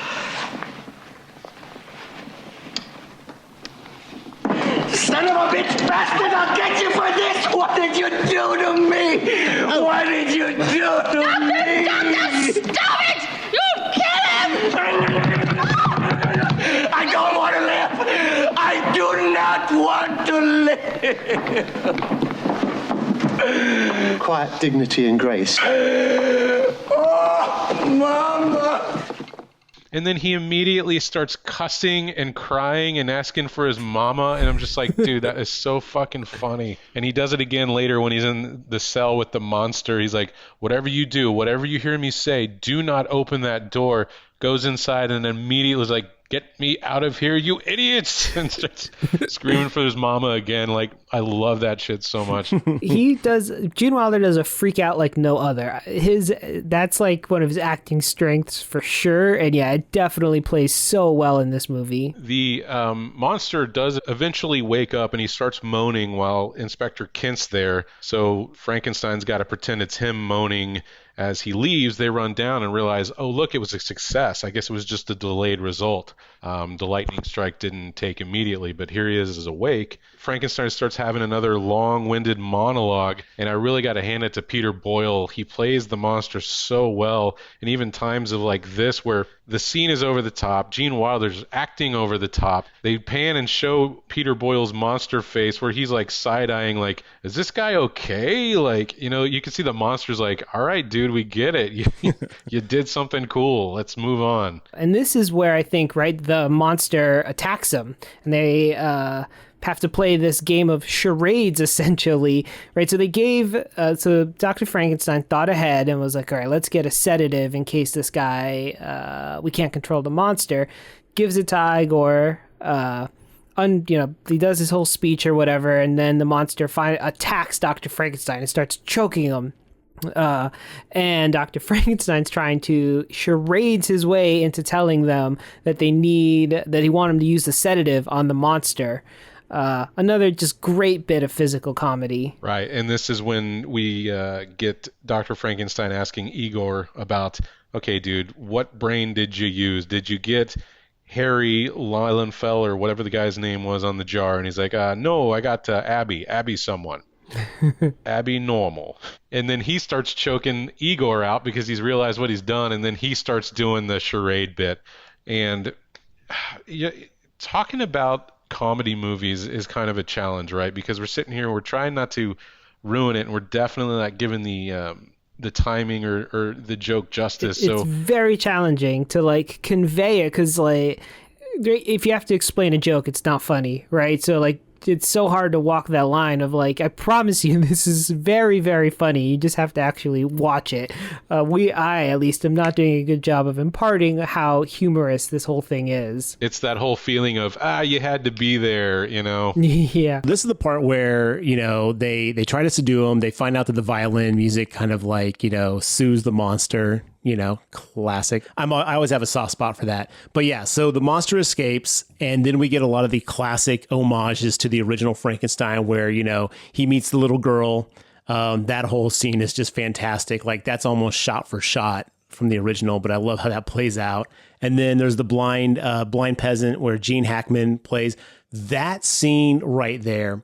Speaker 5: Son of a bitch bastard, I'll get you for this! What did you do to me? What did you do to me?
Speaker 9: Stop it! You kill him!
Speaker 5: I don't want to live! I do not want to live!
Speaker 8: Quiet, dignity, and grace.
Speaker 5: Oh, Mama!
Speaker 1: And then he immediately starts cussing and crying and asking for his mama. And I'm just like, dude, that is so fucking funny. And he does it again later when he's in the cell with the monster. He's like, whatever you do, whatever you hear me say, do not open that door. Goes inside and immediately is like, get me out of here, you idiots! And starts screaming for his mama again. Like, I love that shit so much.
Speaker 2: Gene Wilder does a freak out like no other. That's like one of his acting strengths for sure. And yeah, it definitely plays so well in this movie.
Speaker 1: The monster does eventually wake up and he starts moaning while Inspector Kent's there. So Frankenstein's got to pretend it's him moaning. as he leaves, they run down and realize, oh, look, it was a success. I guess it was just a delayed result. The lightning strike didn't take immediately, but here he is awake. Frankenstein starts having another long-winded monologue, and I really got to hand it to Peter Boyle. He plays the monster so well, and even times of like this where the scene is over the top, Gene Wilder's acting over the top. They pan and show Peter Boyle's monster face where he's like side-eyeing, like, is this guy okay? Like, you know, you can see the monster's like, all right, dude, we get it. You did something cool. Let's move on.
Speaker 2: And this is where I think, right, the monster attacks him, and they have to play this game of charades, essentially, right? So they gave, so Dr. Frankenstein thought ahead and was like, all right, let's get a sedative in case this guy, we can't control the monster. Gives it to Igor, he does his whole speech or whatever, and then the monster attacks Dr. Frankenstein and starts choking him. And Dr. Frankenstein's trying to charades his way into telling them that he want him to use the sedative on the monster. Another just great bit of physical comedy.
Speaker 1: Right, and this is when we get Dr. Frankenstein asking Igor about, okay, dude, what brain did you use? Did you get Harry Lilienfeld or whatever the guy's name was on the jar? And he's like, no, I got Abby someone. Abby normal. And then he starts choking Igor out because he's realized what he's done, and then he starts doing the charade bit. And talking about comedy movies is kind of a challenge, right? Because we're sitting here, we're trying not to ruin it, and we're definitely not giving the timing or the joke justice.
Speaker 2: It's very challenging to like convey it, because like if you have to explain a joke, it's not funny, right? So like it's so hard to walk that line of like, I promise you this is very, very funny. You just have to actually watch it. I at least am not doing a good job of imparting how humorous this whole thing is.
Speaker 1: It's that whole feeling of, you had to be there, you know?
Speaker 2: Yeah.
Speaker 3: This is the part where, you know, they try to subdue him. They find out that the violin music kind of like, you know, soothes the monster. You know, classic. I always have a soft spot for that. But yeah, so the monster escapes, and then we get a lot of the classic homages to the original Frankenstein where, you know, he meets the little girl. That whole scene is just fantastic. Like, that's almost shot for shot from the original, but I love how that plays out. And then there's the blind peasant where Gene Hackman plays. That scene right there,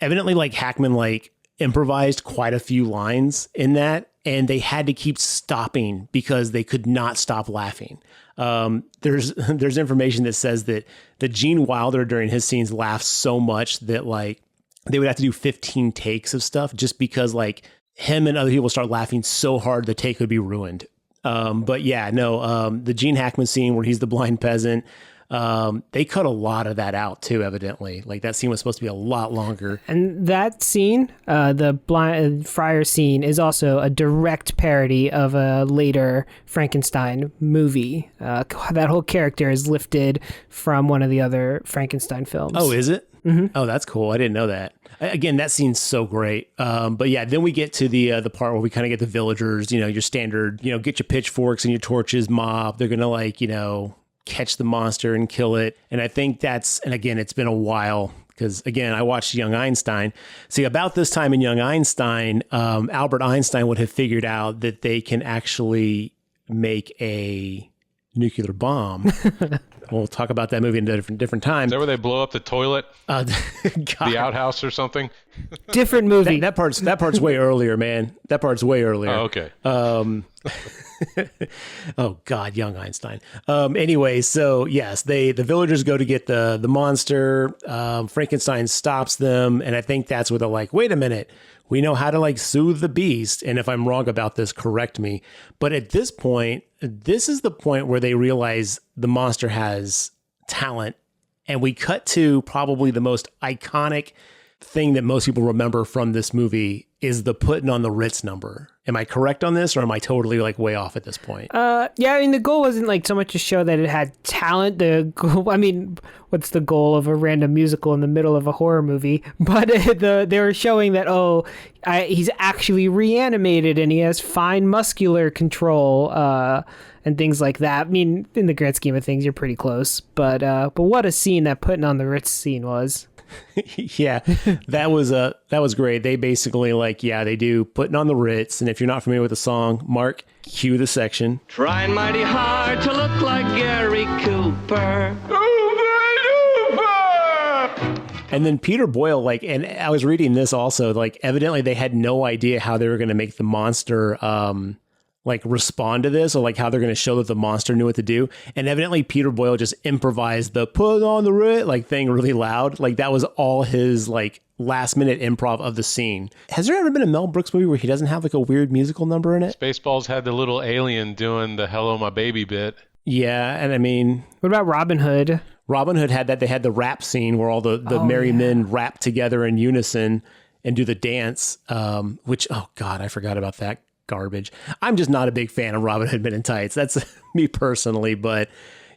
Speaker 3: evidently, like, Hackman, like, improvised quite a few lines in that, and they had to keep stopping because they could not stop laughing. There's information that says that Gene Wilder during his scenes laughs so much that like they would have to do 15 takes of stuff just because like him and other people start laughing so hard the take would be ruined. But yeah, no, the Gene Hackman scene where he's the blind peasant, they cut a lot of that out too, evidently. Like that scene was supposed to be a lot longer.
Speaker 2: And that scene, the blind friar scene, is also a direct parody of a later Frankenstein movie. That whole character is lifted from one of the other Frankenstein films.
Speaker 3: Oh, is it?
Speaker 2: Mm-hmm.
Speaker 3: Oh, that's cool. I didn't know that. Again, that scene's so great. But yeah, then we get to the part where we kind of get the villagers, you know, your standard, you know, get your pitchforks and your torches mob. They're going to like, you know, catch the monster and kill it. And I think and again, it's been a while because again, I watched Young Einstein. See, about this time in Young Einstein, Albert Einstein would have figured out that they can actually make a nuclear bomb. We'll talk about that movie in a different time.
Speaker 1: Is that where they blow up the toilet? The outhouse or something?
Speaker 2: Different movie.
Speaker 3: That part's way earlier, man. That part's way earlier.
Speaker 1: Oh, okay.
Speaker 3: Oh God, Young Einstein. Anyway, so yes, the villagers go to get the monster. Frankenstein stops them, and I think that's where they're like, wait a minute, we know how to like soothe the beast. And if I'm wrong about this, correct me. But at this point, this is the point where they realize the monster has talent, and we cut to probably the most iconic thing that most people remember from this movie is the putting on the Ritz number. Am I correct on this, or am I totally like way off at this point?
Speaker 2: Yeah, I mean, the goal wasn't like so much to show that it had talent. The goal, I mean, what's the goal of a random musical in the middle of a horror movie? But they were showing that, he's actually reanimated and he has fine muscular control and things like that. I mean, in the grand scheme of things, you're pretty close. But what a scene that putting on the Ritz scene was.
Speaker 3: Yeah, that was great. They basically they do Putting on the Ritz, and if you're not familiar with the song, Mark, cue the section.
Speaker 5: Trying mighty hard to look like Gary Cooper.
Speaker 3: And then Peter Boyle, and I was reading this also, evidently they had no idea how they were going to make the monster respond to this, or how they're going to show that the monster knew what to do. And evidently Peter Boyle just improvised the put on the Ritz thing really loud. That was all his last minute improv of the scene. Has there ever been a Mel Brooks movie where he doesn't have a weird musical number in it?
Speaker 1: Spaceballs had the little alien doing the Hello My Baby bit.
Speaker 3: Yeah, and I mean...
Speaker 2: What about Robin Hood?
Speaker 3: Robin Hood had that. They had the rap scene where all the merry men rap together in unison and do the dance, which, oh God, I forgot about that garbage. I'm just not a big fan of Robin Hood Men in Tights. That's me personally, but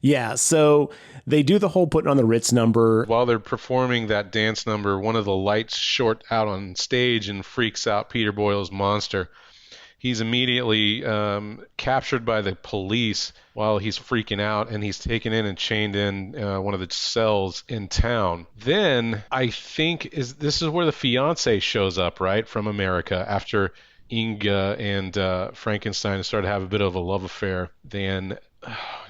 Speaker 3: yeah, so they do the whole Putting on the Ritz number.
Speaker 1: While they're performing that dance number, one of the lights short out on stage and freaks out Peter Boyle's monster. He's immediately captured by the police while he's freaking out, and he's taken in and chained in one of the cells in town. Then I think this is where the fiance shows up, right, from America after Inga and Frankenstein started to have a bit of a love affair. Then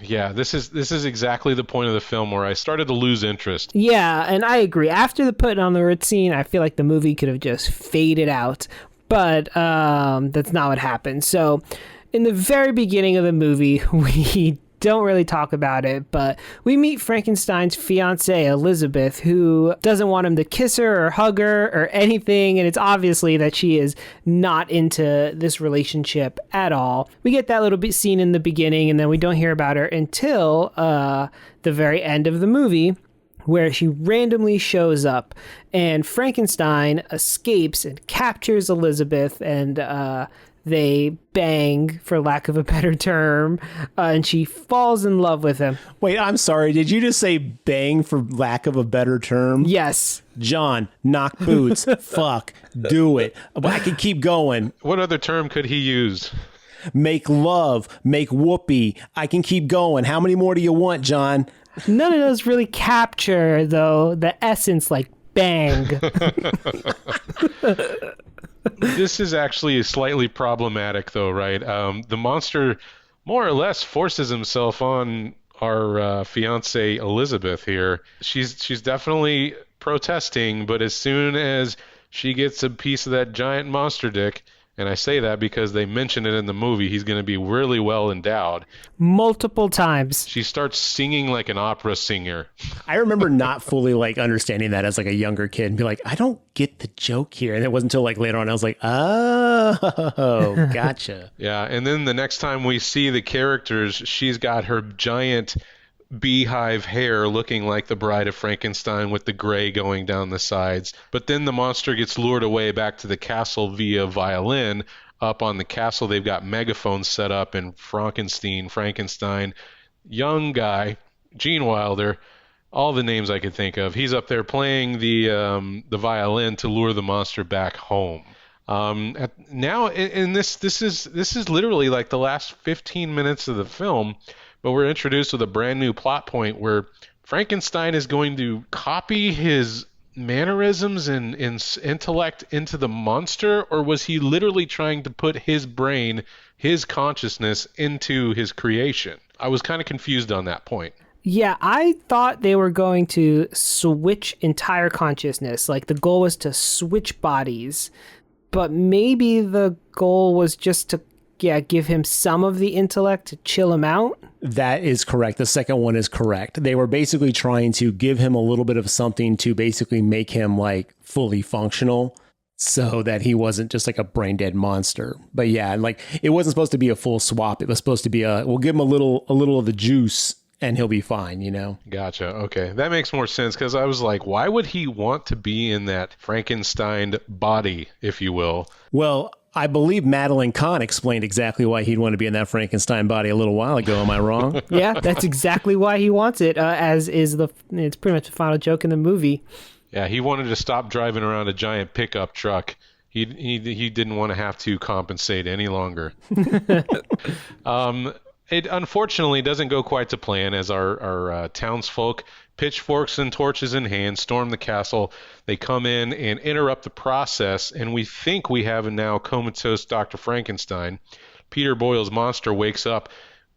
Speaker 1: yeah, this is exactly the point of the film where I started to lose interest.
Speaker 2: Yeah, and I agree. After the Putting on the Ritz scene, I feel like the movie could have just faded out. But that's not what happened. So in the very beginning of the movie, we don't really talk about it, but we meet Frankenstein's fiancée, Elizabeth, who doesn't want him to kiss her or hug her or anything. And it's obviously that she is not into this relationship at all. We get that little bit scene in the beginning, and then we don't hear about her until the very end of the movie, where she randomly shows up, and Frankenstein escapes and captures Elizabeth, and they bang, for lack of a better term, and she falls in love with him.
Speaker 3: Wait, I'm sorry. Did you just say bang for lack of a better term?
Speaker 2: Yes.
Speaker 3: John, knock boots. Fuck, do it. I can keep going.
Speaker 1: What other term could he use?
Speaker 3: Make love, make whoopee. I can keep going. How many more do you want, John?
Speaker 2: None of those really capture, though, the essence, bang.
Speaker 1: This is actually slightly problematic, though, right? The monster more or less forces himself on our fiancée Elizabeth here. She's definitely protesting, but as soon as she gets a piece of that giant monster dick, and I say that because they mention it in the movie, he's going to be really well endowed.
Speaker 2: Multiple times.
Speaker 1: She starts singing like an opera singer.
Speaker 3: I remember not fully understanding that as a younger kid and be like, I don't get the joke here. And it wasn't until later on I was like, oh, gotcha.
Speaker 1: Yeah, and then the next time we see the characters, she's got her giant beehive hair looking like the Bride of Frankenstein with the gray going down the sides. But then the monster gets lured away back to the castle via violin. Up on the castle, they've got megaphones set up, and Frankenstein, young guy, Gene Wilder, all the names I could think of, he's up there playing the violin to lure the monster back home. Now, and this is literally the last 15 minutes of the film, but we're introduced with a brand new plot point where Frankenstein is going to copy his mannerisms and intellect into the monster, or was he literally trying to put his brain, his consciousness into his creation? I was kind of confused on that point.
Speaker 2: Yeah, I thought they were going to switch entire consciousness. The goal was to switch bodies, but maybe the goal was just to give him some of the intellect to chill him out.
Speaker 3: That is correct. The second one is correct. They were basically trying to give him a little bit of something to basically make him fully functional so that he wasn't just a brain dead monster. But yeah, it wasn't supposed to be a full swap. It was supposed to be we'll give him a little of the juice and he'll be fine, Gotcha.
Speaker 1: Okay. That makes more sense, because I was like, why would he want to be in that Frankenstein body, if you will?
Speaker 3: Well, I believe Madeline Kahn explained exactly why he'd want to be in that Frankenstein body a little while ago. Am I wrong?
Speaker 2: Yeah, that's exactly why he wants it, it's pretty much the final joke in the movie.
Speaker 1: Yeah, he wanted to stop driving around a giant pickup truck. He didn't want to have to compensate any longer. It unfortunately doesn't go quite to plan, as our townsfolk pitchforks and torches in hand, storm the castle. They come in and interrupt the process, and we think we have a now comatose Dr. Frankenstein. Peter Boyle's monster wakes up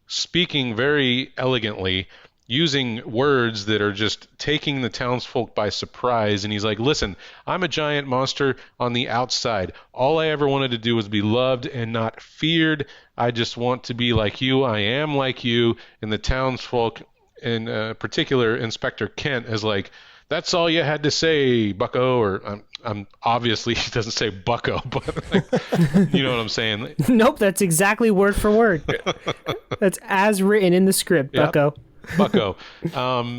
Speaker 1: speaking very elegantly, using words that are just taking the townsfolk by surprise. And he's like, listen, I'm a giant monster on the outside. All I ever wanted to do was be loved and not feared. I just want to be like you. I am like you. And the townsfolk, in particular Inspector Kent, is like, that's all you had to say, bucko. Or I'm obviously, he doesn't say bucko, but like, you know what I'm saying?
Speaker 2: Nope, that's exactly word for word. That's as written in the script,
Speaker 1: Yep.
Speaker 2: bucko.
Speaker 1: Bucko.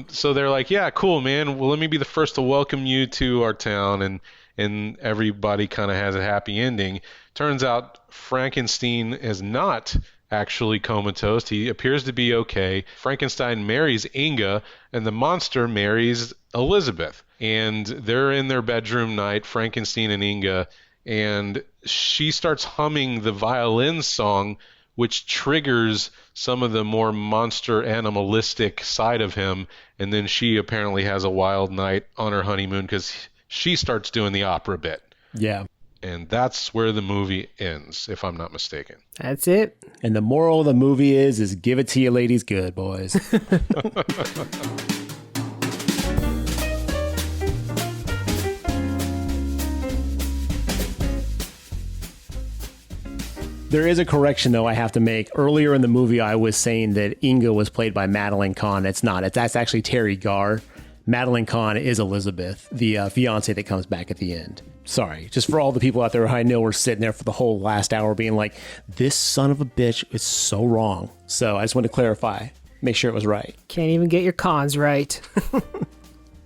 Speaker 1: So they're like, yeah, cool, man. Well, let me be the first to welcome you to our town. And everybody kind of has a happy ending. Turns out Frankenstein is not actually comatose. He appears to be okay. Frankenstein marries Inga, and the monster marries Elizabeth. And they're in their bedroom night, Frankenstein and Inga, and she starts humming the violin song, which triggers some of the more monster animalistic side of him. And then she apparently has a wild night on her honeymoon because she starts doing the opera bit.
Speaker 3: Yeah.
Speaker 1: And that's where the movie ends, if I'm not mistaken.
Speaker 2: That's it.
Speaker 3: And the moral of the movie is give it to you ladies good, boys. There is a correction, though, I have to make. Earlier in the movie, I was saying that Inga was played by Madeline Kahn. It's not. That's actually Terry Garr. Madeline Kahn is Elizabeth, the fiance that comes back at the end. Sorry. Just for all the people out there who I know were sitting there for the whole last hour being like, this son of a bitch is so wrong. So I just want to clarify, make sure it was right.
Speaker 2: Can't even get your cons right.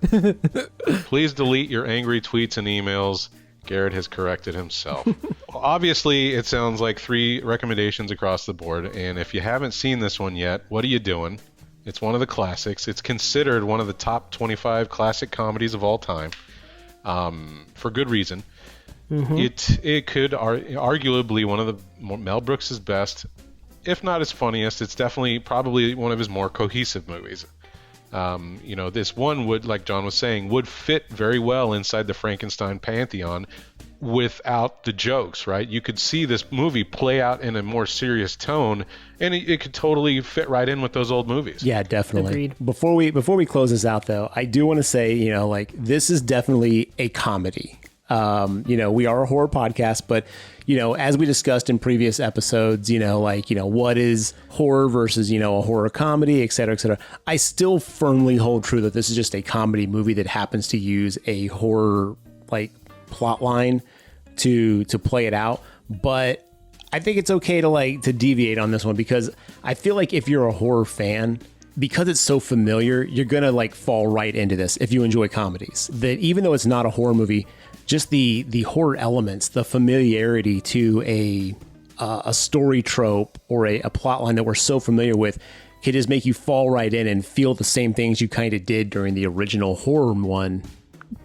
Speaker 1: Please delete your angry tweets and emails. Garrett has corrected himself. Well, obviously, it sounds like 3 recommendations across the board. And if you haven't seen this one yet, what are you doing? It's one of the classics. It's considered one of the top 25 classic comedies of all time, for good reason. Mm-hmm. It could arguably one of the Mel Brooks' best, if not his funniest. It's definitely probably one of his more cohesive movies. This one would, like John was saying, would fit very well inside the Frankenstein pantheon without the jokes, right? You could see this movie play out in a more serious tone, and it could totally fit right in with those old movies.
Speaker 3: Yeah, definitely.
Speaker 2: Agreed.
Speaker 3: Before we close this out, though, I do want to say, this is definitely a comedy. We are a horror podcast, but, as we discussed in previous episodes, what is horror versus, a horror comedy, et cetera, et cetera. I still firmly hold true that this is just a comedy movie that happens to use a horror, plot line to play it out. But I think it's okay to deviate on this one, because I feel like if you're a horror fan, because it's so familiar, you're going to fall right into this if you enjoy comedies. That even though it's not a horror movie, just the horror elements, the familiarity to a story trope or a plot line that we're so familiar with can just make you fall right in and feel the same things you kind of did during the original horror one,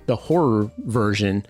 Speaker 3: the horror version.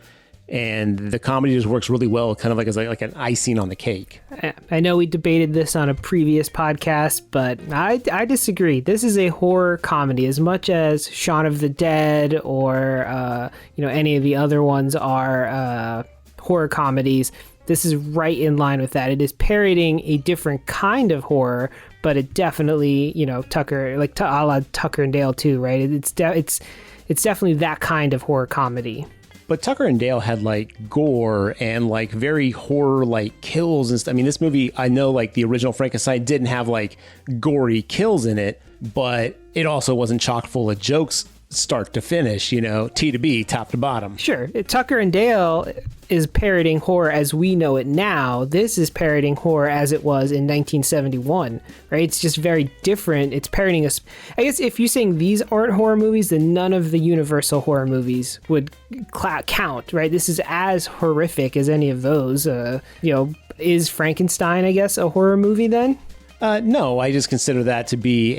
Speaker 3: And the comedy just works really well, kind of as an icing on the cake.
Speaker 2: I know we debated this on a previous podcast, but I disagree. This is a horror comedy as much as Shaun of the Dead or any of the other ones are horror comedies. This is right in line with that. It is parodying a different kind of horror, but it definitely, Tucker, a la Tucker and Dale too, right? It's definitely that kind of horror comedy.
Speaker 3: But Tucker and Dale had gore and very horror kills and stuff. I mean, this movie, I know the original Frankenstein didn't have gory kills in it, but it also wasn't chock full of jokes start to finish, T to B, top to bottom.
Speaker 2: Sure. Tucker and Dale is parodying horror as we know it now. This is parodying horror as it was in 1971, right? It's just very different. It's parodying us. I guess if you're saying these aren't horror movies, then none of the Universal horror movies would count, right? This is as horrific as any of those. Is Frankenstein, I guess, a horror movie then?
Speaker 3: No, I just consider that to be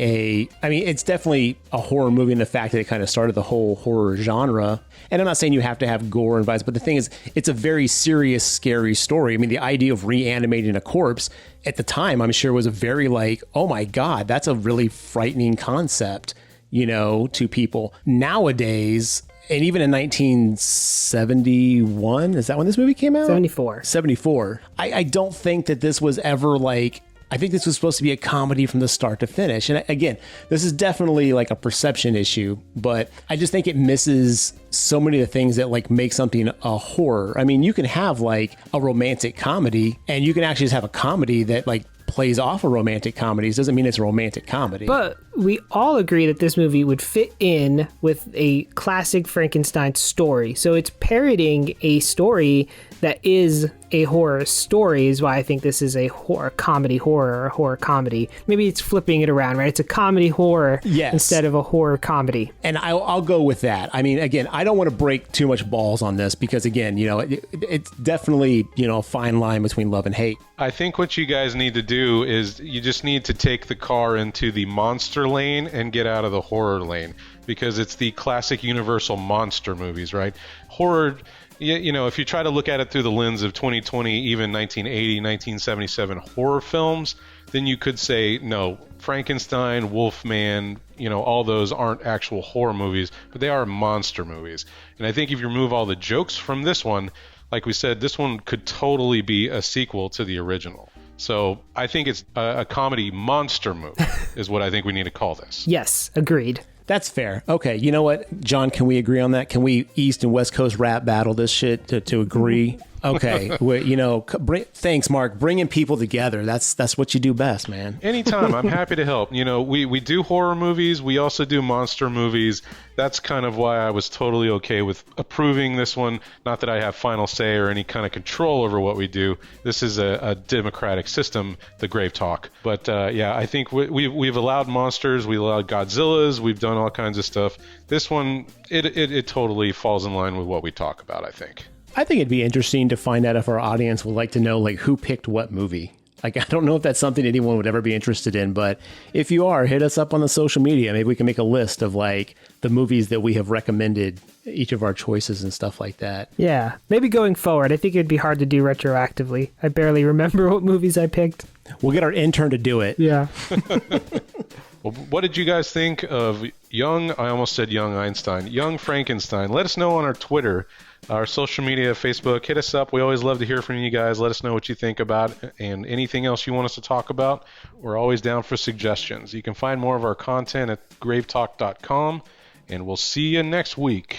Speaker 3: it's definitely a horror movie in the fact that it kind of started the whole horror genre. And I'm not saying you have to have gore and violence, but the thing is, it's a very serious, scary story. I mean, the idea of reanimating a corpse at the time, I'm sure was a very oh my God, that's a really frightening concept. to people. Nowadays, and even in 1971, is that when this movie came out? 74. I don't think that this was ever like, I think this was supposed to be a comedy from the start to finish. And again, this is definitely like a perception issue, but I just think it misses so many of the things that like make something a horror. I mean, you can have like a romantic comedy, and you can actually just have a comedy that like plays off of romantic comedies. Doesn't mean it's a romantic comedy.
Speaker 2: But we all agree that this movie would fit in with a classic Frankenstein story. So it's parodying a story that is a horror story, is why I think this is a horror comedy or horror comedy. Maybe it's flipping it around, right? It's a comedy horror instead of a horror comedy.
Speaker 3: And I'll go with that. I mean, again, I don't want to break too much balls on this because, again, it's definitely, a fine line between love and hate.
Speaker 1: I think what you guys need to do is you just need to take the car into the monster lane and get out of the horror lane, because it's the classic universal monster movies, right? Horror, if you try to look at it through the lens of 2020, even 1980, 1977 horror films, then you could say, no, Frankenstein, Wolfman, all those aren't actual horror movies, but they are monster movies. And I think if you remove all the jokes from this one, like we said, this one could totally be a sequel to the original. So I think it's a comedy monster movie is what I think we need to call this.
Speaker 2: Yes, agreed.
Speaker 3: That's fair. Okay, you know what, John, can we agree on that? Can we East and West Coast rap battle this shit to agree? Okay, thanks, Mark. Bringing people together, that's what you do best, man.
Speaker 1: Anytime, I'm happy to help. We do horror movies. We also do monster movies. That's kind of why I was totally okay with approving this one. Not that I have final say or any kind of control over what we do. This is a democratic system, the GraveTalk. But I think we've allowed monsters. We allowed Godzillas. We've done all kinds of stuff. This one, it totally falls in line with what we talk about, I think.
Speaker 3: I think it'd be interesting to find out if our audience would like to know like who picked what movie. Like, I don't know if that's something anyone would ever be interested in, but if you are, hit us up on the social media. Maybe we can make a list of like the movies that we have recommended, each of our choices and stuff like that.
Speaker 2: Yeah, maybe going forward. I think it'd be hard to do retroactively. I barely remember what movies I picked.
Speaker 3: We'll get our intern to do it.
Speaker 2: Yeah.
Speaker 1: Well, what did you guys think of Young Young Frankenstein? Let us know on our Twitter, our social media, Facebook. Hit us up. We always love to hear from you guys. Let us know what you think about it and anything else you want us to talk about. We're always down for suggestions. You can find more of our content at gravetalk.com, and we'll see you next week.